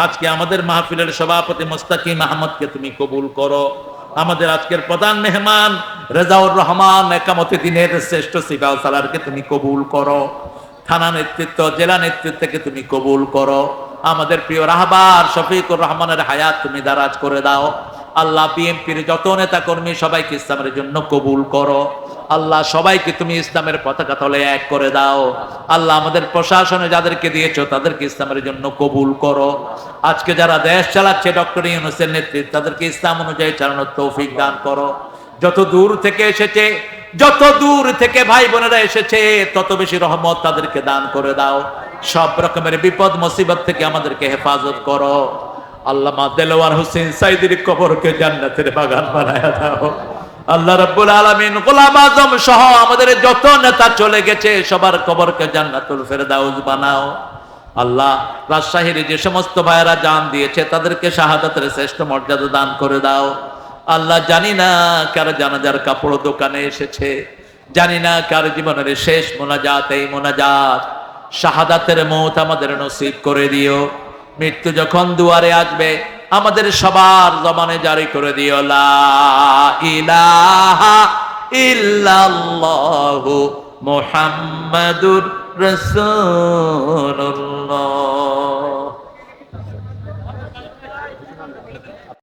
আজকে আমাদের মাহফিলের সভাপতি মুস্তাকিম আহমদকে তুমি কবুল করো। আমাদের আজকের প্রধান মেহমান রেজাউর রহমান একামতে দিনের শ্রেষ্ঠ সিপাহ সালারকে তুমি কবুল করো। থানা নেতৃত্ব, জেলা নেতৃত্বকে তুমি কবুল করো। আমাদের প্রিয় রাহবার শফিকুর রহমানের হায়াত তুমি দারাজ করে দাও। আল্লাহ বিএনপির যত নেতা কর্মী সবাইকে ইসলামের জন্য কবুল করো। আল্লাহ সবাইকে তুমি ইসলামের পতাকা তলে এক করে দাও। আল্লাহ আমাদের প্রশাসনে যাদেরকে দিয়েছো তাদেরকে ইসলামের জন্য কবুল করো। আজকে যারা দেশ চালাচ্ছে ডক্টর ইউনূসের নেতৃত্বে তাদেরকে ইসলাম অনুযায়ী চালানোর তৌফিক দান করো। যত দূর থেকে এসেছে, যত দূর থেকে ভাই বোনেরা এসেছে, তত বেশি রহমত তাদেরকে দান করে দাও। সব রকমের বিপদ মুসিবত থেকে আমাদেরকে হেফাজত করো। আল্লামা দেলোয়ার হোসেন সাইদির কবরকে জান্নাতের বাগান বানায়া দাও। আল্লাহ রাব্বুল আলামিন গোলাম আজম সহ আমাদের যত নেতা চলে গেছে সবার কবরকে জান্নাতুল ফেরদাউস বানাও। আল্লাহ রাজশাহীর যে সমস্ত ভাইয়েরা জান দিয়েছে তাদেরকে শাহাদাতের শ্রেষ্ঠ মর্যাদা দান করে দাও। আল্লাহ জানি না কার জানাজার কাপড় দোকানে এসেছে, জানি না কার জীবনের শেষ মোনাজাত এই মোনাজাত। শাহাদাতের মওত আমাদের নসিব করে দিও। মৃত্যু যখন দুয়ারে আসবে আমাদের সবার জবানে জারি করে দিও লা ইলাহা ইল্লাল্লাহু মুহাম্মাদুর রাসূলুল্লাহ।